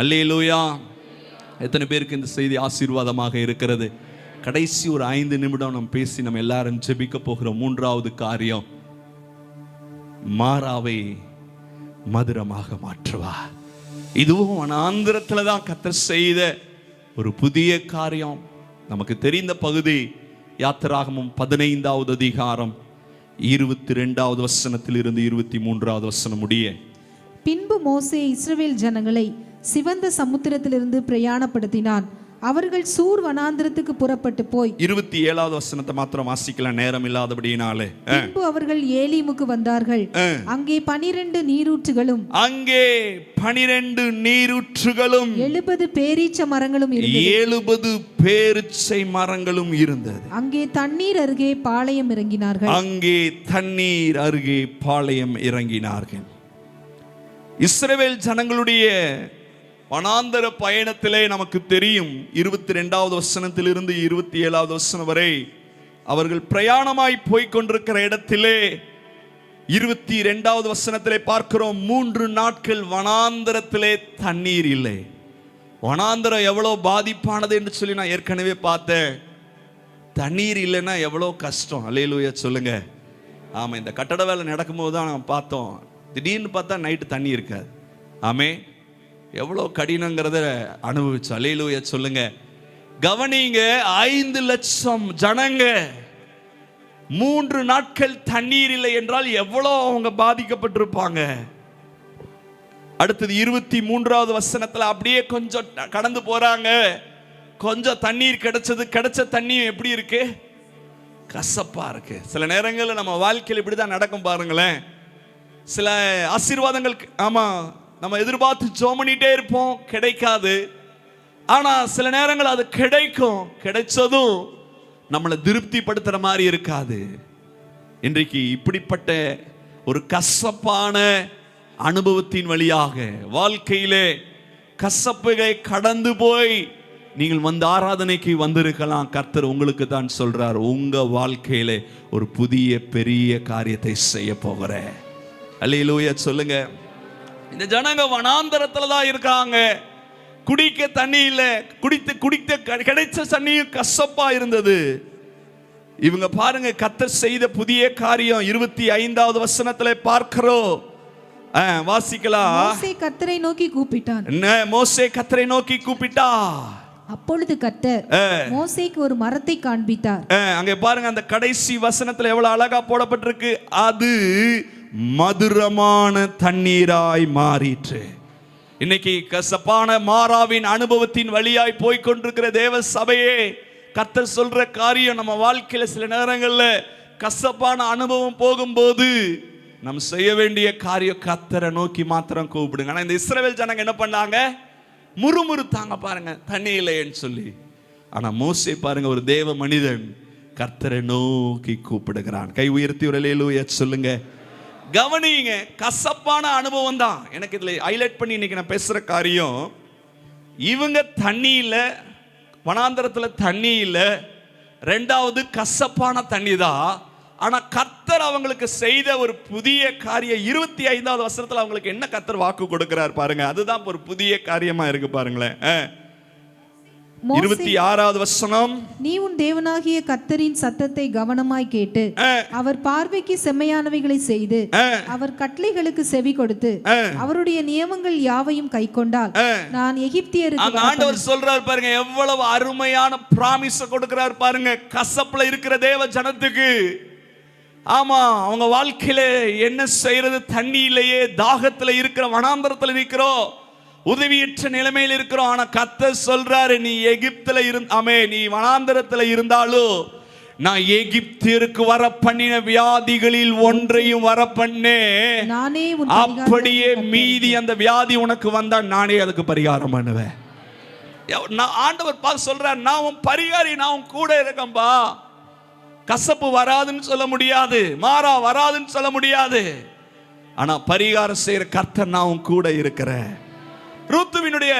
அல்லேலூயா. எத்தனை பேருக்கு இந்த செய்தி ஆசீர்வாதமாக இருக்கிறது? கடைசி ஒரு 5 நிமிடம் நம்ம பேசி நம்ம எல்லாரும் ஜெபிக்க போகிற மூன்றாவது காரியம், மாறாவை மதுரமாக மாற்றுவார். இதுவும் வனாந்திரத்துல தான் கர்த்தர் செய்த ஒரு புதிய காரியம். நமக்கு தெரிந்த பகுதி யாத்திராகமம் 15வது அதிகாரம் 22வது வசனத்தில் இருந்து 23வது வசனம் முடிய. பின்பு மோசே இஸ்ரவேல் ஜனங்களை சிவந்த சமுத்திரத்திலிருந்து பிரயாணப்படுத்தினான். அவர்கள் சூர் வனாந்திரத்துக்கு புறப்பட்டு போய் 27வது வசனத்தை மாத்திரம் வாசிக்கலாம், நேரம் இல்லாதபடியினாலே. பின்பு அவர்கள் ஏலீமுக்கு வந்தார்கள். அங்கே 12 நீரூற்றுகளும் 70 பேரீச்ச மரங்களும் இருந்தது. 70 பேரீச்சை மரங்களும் இருந்தது. அங்கே தண்ணீர் அருகே பாளையம் இறங்கினார்கள். இஸ்ரவேல் ஜனங்களுடைய வனாந்தர பயணத்திலே நமக்கு தெரியும், 22வது வசனத்திலிருந்து 27வது வசனம் வரை அவர்கள் பிரயாணமாய் போய்கொண்டிருக்கிற இடத்திலே 22வது வசனத்திலே பார்க்கிறோம், 3 நாட்கள் வனாந்தரத்திலே தண்ணீர் இல்லை. வனாந்தரம் எவ்வளவு பாதிப்பானது என்று சொல்லி நான் ஏற்கனவே பார்த்தேன். தண்ணீர் இல்லைன்னா எவ்வளோ கஷ்டம். அல்லேலூயா சொல்லுங்க. ஆமா, இந்த கட்டட வேலை நடக்கும்போது தான் நம்ம பார்த்தோம், திடீர்னு பார்த்தா நைட்டு தண்ணி இருக்காது. ஆமே, எவ்வளோ கடினங்கிறத அனுபவிச்சு. அல்லேலூயா சொல்லுங்க. கவனிங்க, 5 லட்சம் ஜனங்க 3 நாட்கள் தண்ணீர் இல்லை என்றால் எவ்வளோ அவங்க பாதிக்கப்பட்டிருப்பாங்க. அடுத்தது 23வது வசனத்துல அப்படியே கொஞ்சம் கடந்து போறாங்க. கொஞ்சம் தண்ணீர் கிடைச்ச தண்ணி எப்படி இருக்கு? கசப்பா இருக்கு. சில நேரங்களில் நம்ம வாழ்க்கையில் இப்படிதான் நடக்கும் பாருங்களேன். சில ஆசீர்வாதங்கள், ஆமா, நம்ம எதிர்பார்த்து ஜெபம் பண்ணிட்டே இருப்போம், கிடைக்காது. ஆனா சில நேரங்கள் அது கிடைக்கும், கிடைச்சதும் நம்மளை திருப்திப்படுத்துற மாதிரி இருக்காது. இன்றைக்கு இப்படிப்பட்ட ஒரு கசப்பான அனுபவத்தின் வழியாக வாழ்க்கையிலே கசப்புகளை கடந்து போய் நீங்கள் வந்து ஆராதனைக்கு வந்திருக்கலாம். கர்த்தர் உங்களுக்கு தான் சொல்றார், உங்க வாழ்க்கையிலே ஒரு புதிய பெரிய காரியத்தை செய்ய போகிறேன். அல்லேலூயா சொல்லுங்க. இந்த ஜனங்க வனாந்தரத்துல தான் இருக்காங்க, குடிக்க தண்ணி இல்லை, குடித்த கிடைச்ச தண்ணியும் கசப்பா இருந்தது. இவங்க பாருங்க, கர்த்தர் செய்த புதிய காரியம் 25வது வசனத்துல பார்க்கிறோம். வாசிக்கலாம். மோசே கர்த்தரை நோக்கி கூப்பிட்டா. அப்பொழுது கர்த்தர் மோசேக்கு ஒரு மரத்தை காண்பித்தார். அங்க பாருங்க, அந்த கடைசி வசனத்துல எவ்வளவு அழகா போடப்பட்டிருக்கு. அது மதுரமான தண்ணீராய் மாறிற்று. இன்னைக்கு கசப்பான மாறாவின் அனுபவத்தின் வழியாய் போய்கொண்டிருக்கிற தேவ சபையே, கர்த்தர் சொல்ற காரியம் நம்ம வாழ்க்கையில சில நேரங்கள்ல கசப்பான அனுபவம் போகும்போது நம்ம செய்ய வேண்டிய காரியம் கர்த்தரை நோக்கி மாத்திரம் கூப்பிடுங்க. ஆனா இந்த இஸ்ரவேல் ஜனங்க என்ன பண்ணாங்க? முறுமுறுத்தாங்க பாருங்க, தண்ணி இல்லைன்னு சொல்லி. ஆனா மோசே பாருங்க, ஒரு தேவ மனிதன் கர்த்தரை நோக்கி கூப்பிடுகிறான். கை உயர்த்தி ஒரு அல்லேலூயா சொல்லுங்க. கவனிங்க, கசப்பான அனுபவம் தான் எனக்கு இதுல ஹைலைட் பண்ணி இன்னைக்கு நான் பேசுற காரியம். இவங்க தண்ணி இல்லை, வனாந்தரத்துல தண்ணி இல்லை, ரெண்டாவது கசப்பான தண்ணி தான். ஆனா கர்த்தர் அவங்களுக்கு செய்த ஒரு புதிய காரியம் 25வது வசனத்துல அவங்களுக்கு என்ன கர்த்தர் வாக்கு கொடுக்கிறார் பாருங்க. அதுதான் ஒரு புதிய காரியமா இருக்கு பாருங்களேன். 26வது வசனம், நீ உன் தேவனாகிய கர்த்தரின் சத்தத்தை கவனமாய் கேட்டு அவர் பார்வைக்கு செம்மையானவைகளை செய்து அவர் கட்டளைகளுக்கு செவி கொடுத்து அவருடைய நியமங்கள் யாவையும் கைக்கொண்டால் நான் எகிப்தியருக்கு. ஆண்டவர் சொல்றார் பாருங்க, எவ்வளவு அருமையான பிராமிஸ் கொடுக்கிறார் பாருங்க கசப்புல இருக்கிற தேவ ஜனத்துக்கு. ஆமா, அவங்க வாழ்க்கையில என்ன செய்யறது? தண்ணி இல்லையே, தாகத்துல இருக்கிற, வனாந்தரத்துல இருக்கிறோம், உதவியற்ற நிலைமையில் இருக்கிறோம். ஆனா கர்த்தர் சொல்றாரு, நீ எகிப்துல நீ வனாந்தரத்துல இருந்தாலும் நான் எகிப்தியருக்கு வர பண்ணின வியாதிகளில் ஒன்றையும் வர பண்ணே, அப்படியே மீதி அந்த வியாதி உனக்கு வந்தா நானே அதுக்கு பரிகாரம் பண்ணுவேன். ஆண்டவர் பார்த்து சொல்றார், நான் உன் பரிகாரி, நான் உன் கூட இருக்கேன்பா. கசப்பு வராதுன்னு சொல்ல முடியாது, மாறா வராதுன்னு சொல்ல முடியாது, ஆனா பரிகாரம் செய்யற கர்த்தர் நான் உன் கூட இருக்கிறேன். ரூத்துவினுடைய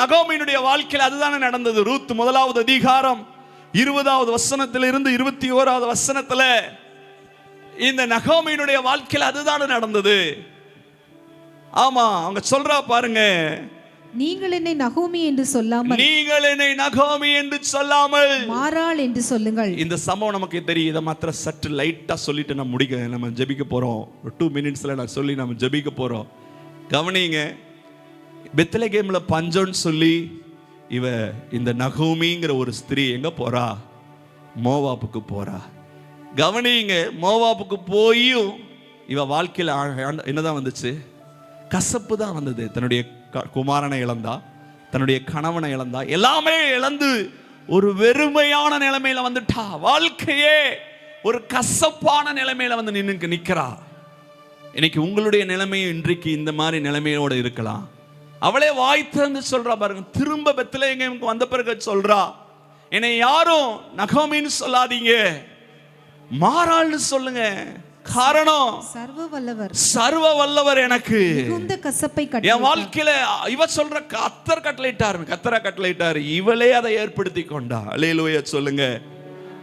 நகோமியினுடைய வாழ்க்கையில் அதுதானே நடந்தது. ரூத் 1வது அதிகாரம் 20வது வசனத்திலிருந்து 21வது வசனத்துல இந்த நகோமியினுடைய வாழ்க்கையில் அதுதானே நடந்தது. ஆமா, அவங்க சொல்றா பாருங்க, நீங்கள் என்னை நகோமி என்று சொல்லாமல், நீங்கள் என்னை நகோமி என்று சொல்லாமல் மாறாள் என்று சொல்லுங்கள். இந்த சம்பவம் நமக்கு தெரியும். இதை மாத்திரம் சற்று லைட்டா சொல்லிட்டு நம்ம ஜெபிக்க போறோம். 2 மினிட்ஸ்ல நான் சொல்லி நம்ம ஜெபிக்க போறோம். கவனிங்க, பெத்லகேம்ல பஞ்சம்னு சொல்லி இந்த நகோமிங்கிற ஒரு ஸ்திரீ எங்க போறா? மோவாப்புக்கு போறா. கவனிங்க, மோவாப்புக்கு போயும் இவ வாழ்க்கையில என்னதான் வந்துச்சு? கசப்பு தான் வந்தது. தன்னுடைய குமாரனை இழந்தா, தன்னுடைய கணவனை இழந்தா, எல்லாமே இழந்து ஒரு வெறுமையான நிலைமையில வந்துட்டா. வாழ்க்கையே ஒரு கசப்பான நிலைமையில வந்து நிக்கிறா. இன்னைக்கு உங்களுடைய நிலைமையும் இன்றைக்கு இந்த மாதிரி நிலைமையோட இருக்கலாம். அவளே வாய் திறந்து சொல்றா பாருங்க, திரும்ப பெத்லகேமுக்கு வந்த பிறகு சொல்றா, என்னை யாரும் நகோமின்னு சொல்லாதீங்க, மாறாள்னு சொல்லுங்க. காரணம், சர்வ வல்லவர் எனக்கு மிகுந்த கசப்பை என் வாழ்க்கையில இவ சொல்ற கர்த்தர் கட்டளையிட்டார், இவளே அதை ஏற்படுத்தி கொண்டா. அல்லேலூயா சொல்லுங்க.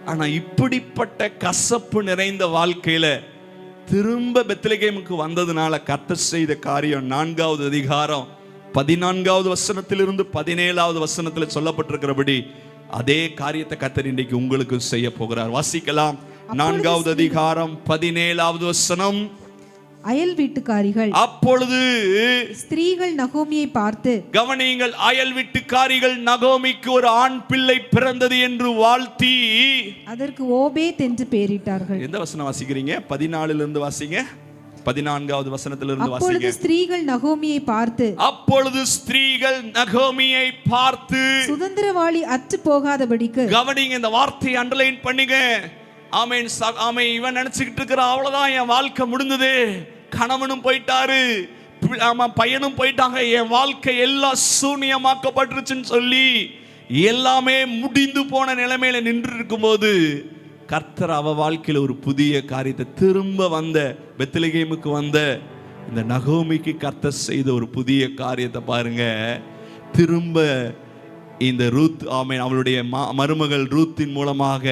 ஆனா இப்படிப்பட்ட கசப்பு நிறைந்த வாழ்க்கையில திரும்ப பெத்லகேமுக்கு வந்ததுனால கர்த்தர் செய்த காரியம் 4வது அதிகாரம் 14வது வசனத்திலிருந்து 17வது வசனத்துல சொல்லப்பட்டிருக்கிறபடி அதே காரியத்தை கர்த்தர் இன்றைக்கு உங்களுக்கு செய்ய போகிறார். வாசிக்கலாம். 4வது அதிகாரம் 17வது வசனம். அயல் வீட்டுக்காரிகள் அப்பொழுது ஸ்திரீகள் நகோமியை பார்த்து, கவனியுங்கள், அயல் வீட்டுக்காரிகள் நகோமிக்கு ஒரு ஆண் பிள்ளை பிறந்தது என்று வாழ்த்தி அதற்கு ஓபேத் என்று பெயரிட்டார்கள். எந்த வசனம் வாசிக்கிறீங்க? 14லிருந்து வாசிங்க. 14வது வசனத்திலிருந்து வாசிங்க. அப்பொழுது ஸ்திரீகள் நகோமியை பார்த்து சுதந்திரவாளி அற்று போகாதபடிக்கு. கவனிங்க, இந்த வார்த்தையை அண்டர்லைன் பண்ணுங்க. ஆமென். இவன் நினைச்சுக்கிட்டு இருக்கிற, அவ்வளவுதான் என் வாழ்க்கை முடிந்தது, கணவனும் போயிட்டாரு, பையனும் போயிட்டாங்க, என் வாழ்க்கை எல்லாம் சூனியமாக்கப்பட்டுருச்சுன்னு சொல்லி எல்லாமே முடிந்து போன நிலைமையில நின்று இருக்கும் போது கர்த்தர் அவ வாழ்க்கையில ஒரு புதிய காரியத்தை, திரும்ப வந்த பெத்லகேமுக்கு வந்த இந்த நகோமிக்கு கர்த்தர் செய்த ஒரு புதிய காரியத்தை பாருங்க. திரும்ப இந்த ரூத், ஆமென், அவளுடைய மருமகள் ரூத்தின் மூலமாக,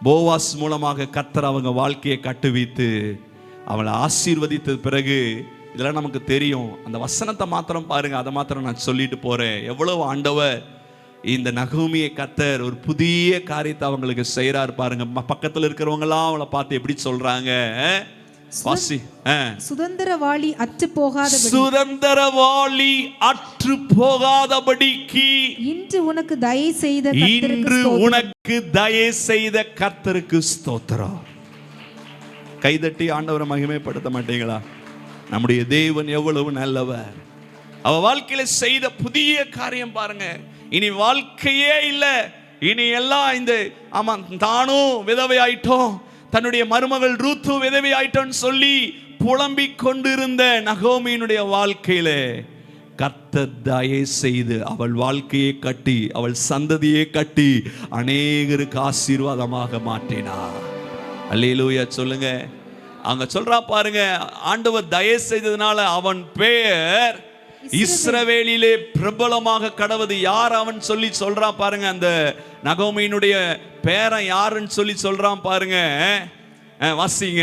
போவாஸ் மூலமாக கர்த்தர் அவங்க வாழ்க்கையை கட்டுவித்து அவளை ஆசீர்வதித்த பிறகு, இதெல்லாம் நமக்கு தெரியும். அந்த வசனத்தை மாத்திரம் பாருங்க, அதை மாத்திரம் நான் சொல்லிட்டு போறேன். எவ்வளவு ஆண்டவர் இந்த நகோமியை கர்த்தர் ஒரு புதிய காரியத்தை அவங்களுக்கு செய்யறாரு பாருங்க. பக்கத்துல இருக்கிறவங்க எல்லாம் அவளை பார்த்து எப்படி சொல்றாங்க? சுதந்திரவாளி அற்று போகாதபடிக்கு இன்று உனக்கு தயை செய்த கர்த்தருக்கு ஸ்தோத்திரம். கைதட்டி ஆண்டவரை மகிமைப்படுத்த மாட்டீங்களா? நம்முடைய தேவன் எவ்வளவு நல்லவர். அவ வாழ்க்கையில செய்த புதிய காரியம் பாருங்க. இனி வாழ்க்கையே இல்லை, இனி எல்லாம் இந்த ஆமா தானும் விதவை ஆயிட்டோம், தன்னுடைய மருமகள் ரூத்து விதவை ஆயிட்டோன்னு சொல்லி புலம்பிக் கொண்டிருந்த நகோமியினுடைய வாழ்க்கையில கர்த்தர் தயை செய்து அவள் வாழ்க்கையை கட்டி, அவள் சந்ததியை கட்டி அநேகருக்கு ஆசீர்வாதமாக மாற்றினார். அல்லேலூயா சொல்லுங்க. அங்க சொல்றா பாருங்க, ஆண்டவர் தயை செய்ததுனால அவன் பெயர் இஸ்ரவேலிலே பிரபலமாக கடவுது. யார் அவன் சொல்லி சொல்றான் பாருங்க. அந்த நகோமியினுடைய பேரன் யாருன்னு சொல்லி சொல்றான் பாருங்க. வாசிங்க.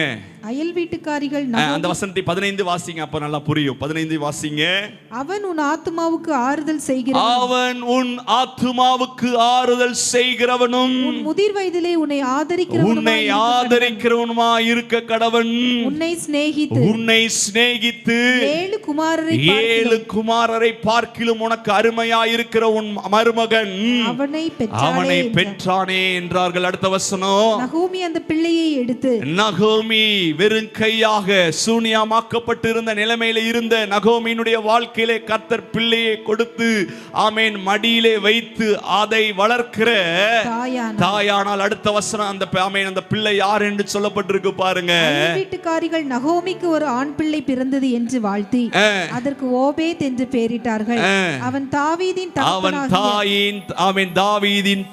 அயல் வீட்டுக்காரிகள் அந்த வசனத்தை 15 வாசிங்க, அப்ப நல்லா புரியும். 15 வாசிங்க. அவன் உன் ஆத்துமாவுக்கு ஆறுதல் செய்கிறவன், அவன் உன் ஆத்துமாவுக்கு ஆறுதல் செய்கிறவனும் உன் முதிர் வயதிலே உன்னை ஆதரிக்கிறவனுமா இருக்க கடவன். உன்னை சிநேகித்து 7 குமாரரை பார்க்கிலும் உனக்கு அருமையா இருக்கிற உன் மருமகன் அவனை பெற்றானே என்றார்கள். அடுத்த வசனம். நகோமி அந்த பிள்ளையை எடுத்து, நகோமி வெறும் கையாக சூனியமாக்கப்பட்டிருந்த நிலைமையில இருந்த நகோமியினுடைய வாழ்க்கையிலே கர்த்தர் பிள்ளையை கொடுத்து ஆமேன் மடியிலே வைத்து அதை வளர்க்கிற தாயானால். அடுத்த வசனம். அந்த ஆமேன் அந்த பிள்ளை யார் என்று சொல்லப்பட்டிருக்கு பாருங்க. வீட்டுக்காரிகள் நகோமிக்கு ஒரு ஆண் பிள்ளை பிறந்தது என்று வாழ்த்தி அதற்கு ஓபேத் என்று பெயரிட்டார்கள். அவன் தாவீதின்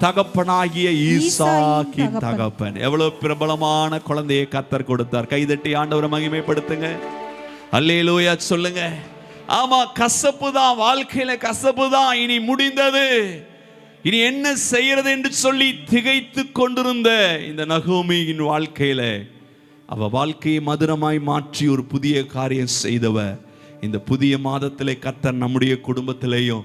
தகப்பனாகிய ஈசாக்கின் தகப்பன். எவ்வளவு பிரபலமான குழந்தையை கர்த்தர் கொடுத்தார். கைதட்டி ஆண்டவரை மகிமைப்படுத்துங்க. அல்லேலூயா சொல்லுங்க. ஆமா, கசப்பு தான், வாழ்க்கையில கசப்பு தான். இனி முடிந்தது, இனி என்ன செய்யறது என்று சொல்லி திகைத்து கொண்டிருந்த இந்த நகோமியின் வாழ்க்கையில அவ வாழ்க்கையை மதுரமாய் மாற்றி ஒரு புதிய காரியம் செய்தவ. இந்த புதிய மாதத்திலே கர்த்தர் நம்முடைய குடும்பத்திலேயும்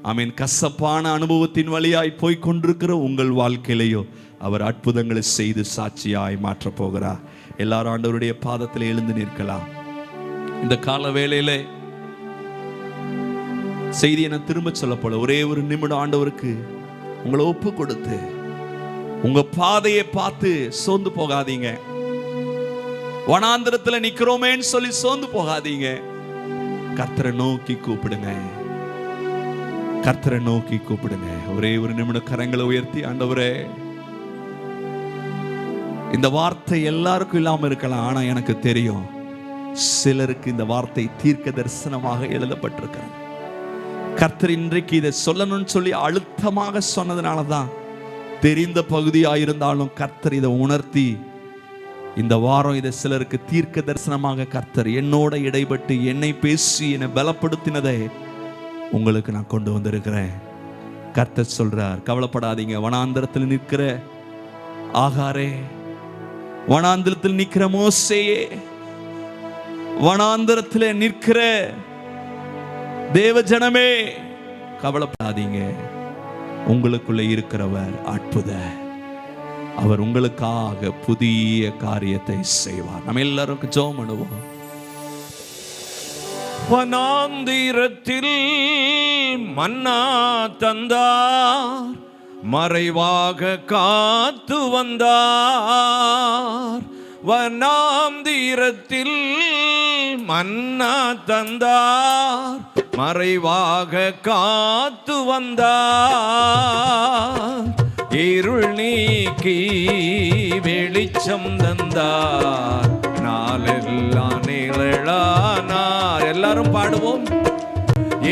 ஆமீன் கசப்பான அனுபவத்தின் வழியாய் போய் கொண்டிருக்கிற உங்கள் வாழ்க்கையிலேயோ அவர் அற்புதங்களை செய்து சாட்சியாய் மாற்ற போகிறார். எல்லாரும் ஆண்டவருடைய பாதத்தில் எழுந்து நிற்கலாம். இந்த கால வேளையில செய்தி என திரும்ப சொல்லப்போல ஒரே ஒரு நிமிடம் ஆண்டவருக்கு உங்களை ஒப்பு கொடுத்து உங்க பாதையை பார்த்து சோர்ந்து போகாதீங்க. வனாந்திரத்துல நிக்கிறோமேன்னு சொல்லி சோர்ந்து போகாதீங்க. கர்த்தரை நோக்கி கூப்பிடுங்க. கர்த்தரை நோக்கி கூப்பிடுங்க. ஒரே ஒரு நிமிடம் கரங்களை உயர்த்தி, ஆண்டவரே இந்த வார்த்தை எல்லாருக்கும் இல்லாம இருக்கலாம், ஆனா எனக்கு தெரியும் சிலருக்கு இந்த வார்த்தை தீர்க்க தரிசனமாக எழுதப்பட்டிருக்கிறது. கர்த்தர் இன்றைக்கு இதை சொல்லணும்னு சொல்லி அழுத்தமாக சொன்னதுனாலதான் தெரிந்த பகுதியாயிருந்தாலும் கர்த்தர் இதை உணர்த்தி இந்த வாரம் இதை சிலருக்கு தீர்க்க தரிசனமாக கர்த்தர் என்னோட இடைப்பட்டு என்னை பேசி என்னை பலப்படுத்தினதை உங்களுக்கு நான் கொண்டு வந்திருக்கிறேன். கர்த்தர் சொல்றார், கவலைப்படாதீங்க. வனாந்தரத்தில் நிற்கிற ஆகாரே, வனாந்தரத்தில் நிற்கிற மோசேயே, வனாந்தரத்தில் நிற்கிற தேவ ஜனமே, கவலைப்படாதீங்க. உங்களுக்குள்ள இருக்கிறவர் அற்புத, அவர் உங்களுக்காக புதிய காரியத்தை செய்வார். நம்ம எல்லாருக்கும் ஜெபம் பண்ணுவோம். வனாந்திரத்தில் மன்னா தந்தார், மறைவாக காத்து வந்தார். வனாந்திரத்தில் மன்னா தந்தார், மறைவாக காத்து வந்தார். இருள் நீக்கி வெளிச்சம் தந்தார், நாளெல்லாம் நிழலானார். எல்லாரும் பாடுவோம்.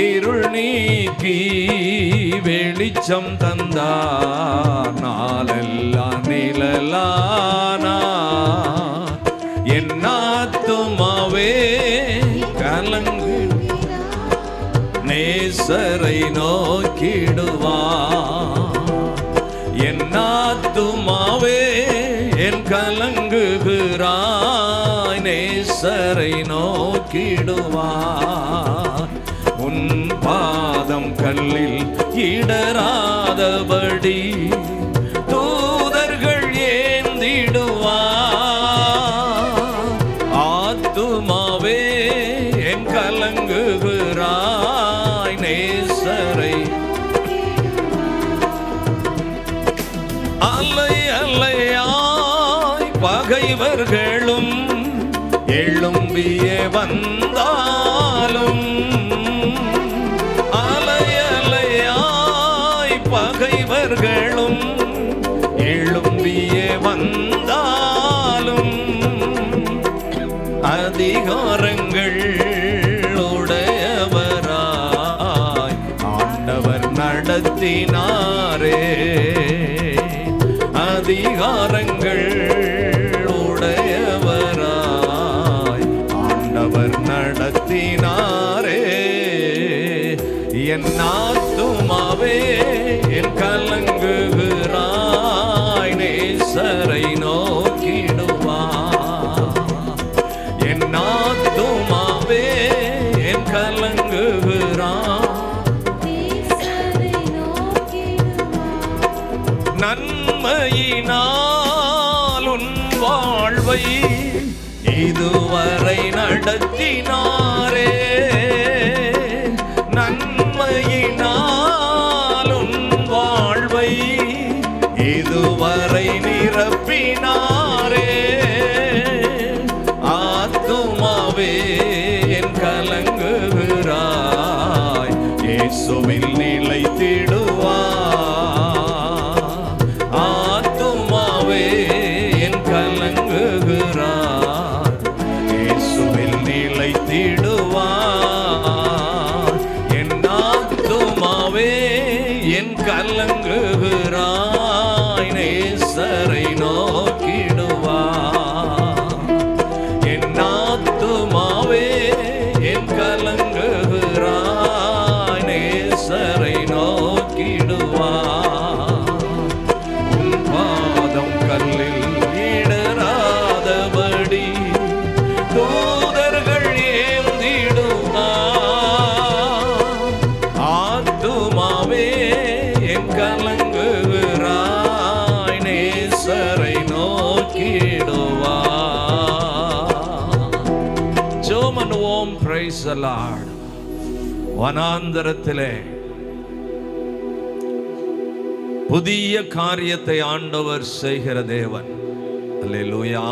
இருள் நீக்கி வெளிச்சம் தந்தார், நாளெல்லாம் நிழலானார். என் ஆத்துமாவே கலங்கு, நேசரை நோக்கிடுவார். என் ஆத்துமாவே என் கலங்குகிறாய், நேசரை நோக்கிடுவார். உன் பாதம் கல்லில் இடராதபடி தூதர்கள் ஏந்திடுவார். ஆத்துமாவே என் கலங்குகிறாய், நேசரை. அலை அலையாய் பகை தலைவர்களும் எழும்பியே வந்தாலும் அலையலையாய் பகைவர்களும் எழும்பியே வந்தாலும் அதிகாரங்கள் உடையவராய் ஆண்டவர் நடத்தினாரே. அதிகாரங்கள் உடையவராய் ஆண்டவர் நடத்தினாரே. என் ஆத்துமாவே என் கலங்குகிறாய் நேசரை நோக்கிடுவாய். என் ஆத்துமாவே என் கலங்குகிறாய் நன்மையினால் உன் வாழ்வை இதுவரை நடத்தினாரே. நன்மையினால் உன் வாழ்வை இதுவரை நிரப்பினாரே. ஆத்துமாவே என் கலங்குகிறாய் இயேசுவில் நிலைத்திடுவாய். ஆத்துமாவே என் கலங்குகிறாய் இயேசுவில் நிலைத்திடுவாய். என் ஆத்துமாவே என் கலங்குகிறாய் நேசரை நோக்கிடுவாய். என் ஆத்துமாவே என் கலங்குகிறாய் நேசரை நோக்கிடுவாய். உன் பாதம் கல்லில் இடராதபடி தூதர்கள் ஏந்திடுவார். ஆத்துமாவே என் கலங்குகிறாய் நேசரை நோக்கிடுவார். ஜெபம் பண்ணுவோம். Praise the Lord. வனாந்தரத்திலே புதிய காரியத்தை ஆண்டவர் செய்கிற தேவன். அல்லேலூயா.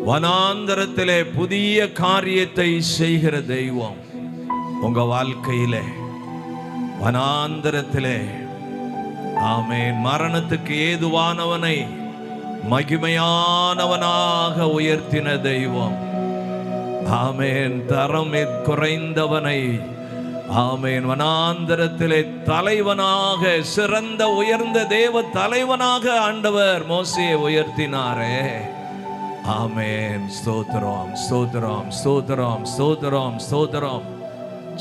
வனாந்தரத்திலே புதிய காரியத்தை செய்கிற தெய்வம் உங்க வாழ்க்கையிலே வனாந்தரத்திலே ஆமென் மரணத்துக்கு ஏதுவானவனை மகிமையானவனாக உயர்த்தின தெய்வம். ஆமென் தரம் குறைந்தவனை ஆமென் வனாந்தரத்திலே தலைவனாக சிறந்த உயர்ந்த தேவ தலைவனாக ஆண்டவர் மோசேயை உயர்த்தினாரே. ஆமென். ஸ்தோத்திரம் ஸ்தோத்திரம் ஸ்தோத்திரம் ஸ்தோத்திரம் ஸ்தோத்திரம்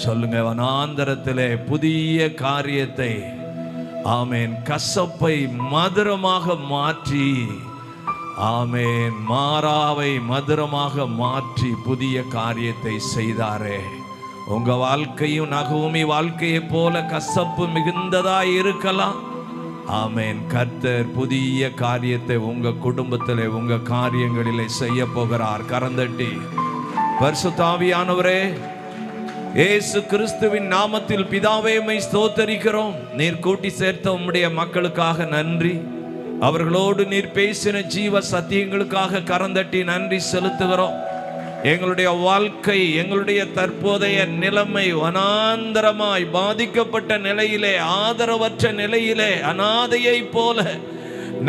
சொல்லுங்க. வனாந்தரத்திலே புதிய காரியத்தை ஆமென் கசப்பை மதுரமாக மாற்றி ஆமென் மாறாவை மதுரமாக மாற்றி புதிய காரியத்தை செய்தாரே. உங்க வாழ்க்கையும் நகூமி வாழ்க்கையை போல கசப்பு மிகுந்ததாய் இருக்கலாம். ஆமென். கர்த்தர் புதிய காரியத்தை உங்க குடும்பத்திலே உங்க காரியங்களிலே செய்ய போகிறார். கரந்தட்டி பரிசுத்த ஆவியானவரே இயேசு கிறிஸ்துவின் நாமத்தில் பிதாவே உம்மை ஸ்தோத்தரிக்கிறோம். நீர் கூட்டி சேர்த்த உம்முடைய மக்களுக்காக நன்றி. அவர்களோடு நீர் பேசின ஜீவ சத்தியங்களுக்காக கரந்தட்டி நன்றி செலுத்துகிறோம். எங்களுடைய வாழ்க்கை எங்களுடைய தற்போதைய நிலைமை வனாந்தரமாய் பாதிக்கப்பட்ட நிலையிலே ஆதரவற்ற நிலையிலே அனாதையை போல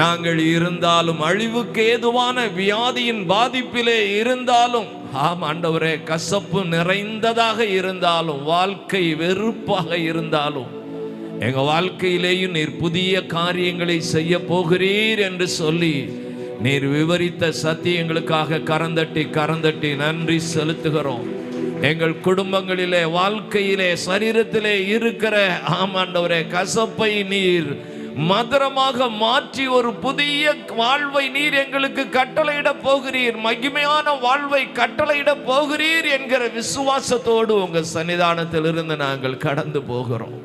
நாங்கள் இருந்தாலும் அழிவுக்கு ஏதுவான வியாதியின் பாதிப்பிலே இருந்தாலும் ஆண்டவரே கசப்பு நிறைந்ததாக இருந்தாலும் வாழ்க்கை வெறுப்பாக இருந்தாலும் எங்க வாழ்க்கையிலேயும் நீர் புதிய காரியங்களை செய்ய போகிறீர் என்று சொல்லி நீர் விவரித்த சத்தியங்களுக்காக கரந்தட்டி நன்றி செலுத்துகிறோம். எங்கள் குடும்பங்களிலே வாழ்க்கையிலே சரீரத்திலே இருக்கிற ஆமாண்டவரே கசப்பை நீர் மதுரமாக மாற்றி ஒரு புதிய வாழ்வை நீர் எங்களுக்கு கட்டளையிட போகிறீர். மகிமையான வாழ்வை கட்டளையிட போகிறீர் என்கிற விசுவாசத்தோடு உங்க சன்னிதானத்தில் இருந்து நாங்கள் கடந்து போகிறோம்.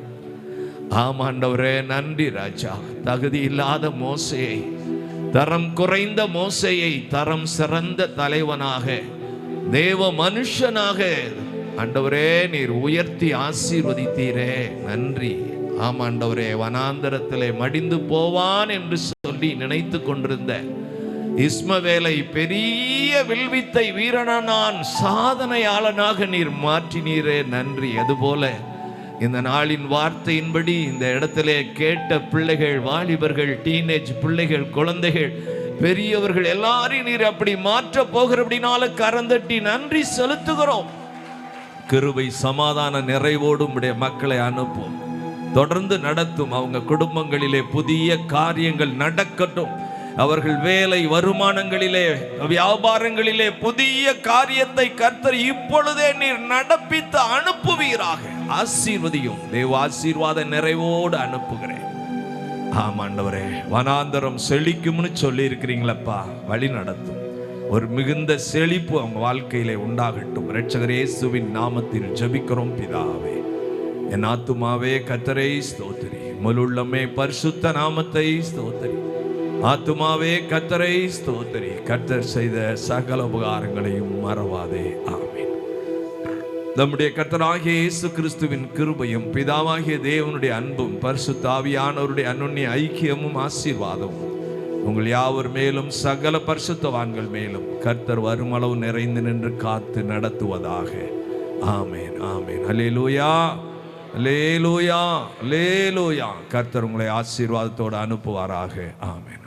ஆமாண்டவரே நன்றி ராஜா. தகுதி இல்லாத மோசேயை தரம் குறைந்த மோசேயை தரம் சிறந்த தலைவனாக தேவ மனுஷனாக ஆண்டவரே நீர் உயர்த்தி ஆசீர்வதித்தீரே நன்றி. ஆமாண்டவரே வனாந்தரத்திலே மடிந்து போவான் என்று சொல்லி நினைத்து கொண்டிருந்த இஸ்மவேலை பெரிய வில்வித்தை வீரனான் சாதனையாளனாக நீர் மாற்றினீரே, நன்றி. அதுபோல இந்த நாளின் வார்த்தையின்படி இந்த இடத்திலே கேட்ட பிள்ளைகள், வாலிபர்கள், டீனேஜ் பிள்ளைகள், குழந்தைகள், பெரியவர்கள் எல்லாரையும் நீர் அப்படி மாற்ற போகிறபடினால கரந்தட்டி நன்றி செலுத்துகிறோம். கிருபை சமாதான நிறைவோடும் உடைய மக்களை அனுப்பும், தொடர்ந்து நடத்தும். அவங்க குடும்பங்களிலே புதிய காரியங்கள் நடக்கட்டும். அவர்கள் வேலை, வருமானங்களிலே, வியாபாரங்களிலே புதிய காரியத்தை கர்த்தர் இப்பொழுதே நீர் நடப்பித்து அனுப்புவீராக. ஆசீர்வதியும் தேவ ஆசீர்வாத நிறைவோடு அனுப்புகிறேன். ஆமாண்டவரே, வனாந்தரம் செழிக்கும்னு சொல்லி இருக்கிறீங்களப்பா, வழி நடத்தும். ஒரு மிகுந்த செழிப்பு அவங்க வாழ்க்கையிலே உண்டாகட்டும். இரட்சகர் இயேசுவின் நாமத்தில் ஜெபிக்கிறோம் பிதாவே. என் ஆத்துமாவே கர்த்தரை ஸ்தோத்திரி, முழுள்ளமே பரிசுத்த நாமத்தை ஸ்தோத்திரி. ஆத்துமாவே கர்த்தரை ஸ்தோத்திரி, கர்த்தர் செய்த சகல உபகாரங்களையும் மறவாதே. ஆமென். நம்முடைய கர்த்தராகிய இயேசு கிறிஸ்துவின் கிருபையும் பிதாவாகிய தேவனுடைய அன்பும் பரிசுத்த ஆவியானவருடைய அன்யோன்ய ஐக்கியமும் ஆசீர்வாதமும் உங்கள் யாவர் மேலும் சகல பரிசுத்தவான்கள் மேலும் கர்த்தர் வருமளவு நிறைந்து நின்று காத்து நடத்துவதாக. ஆமென், ஆமென். அல்லேலூயா, அல்லேலூயா, அல்லேலூயா. கர்த்தர் உங்களை ஆசீர்வாதத்தோடு அனுப்புவாராக. ஆமென்.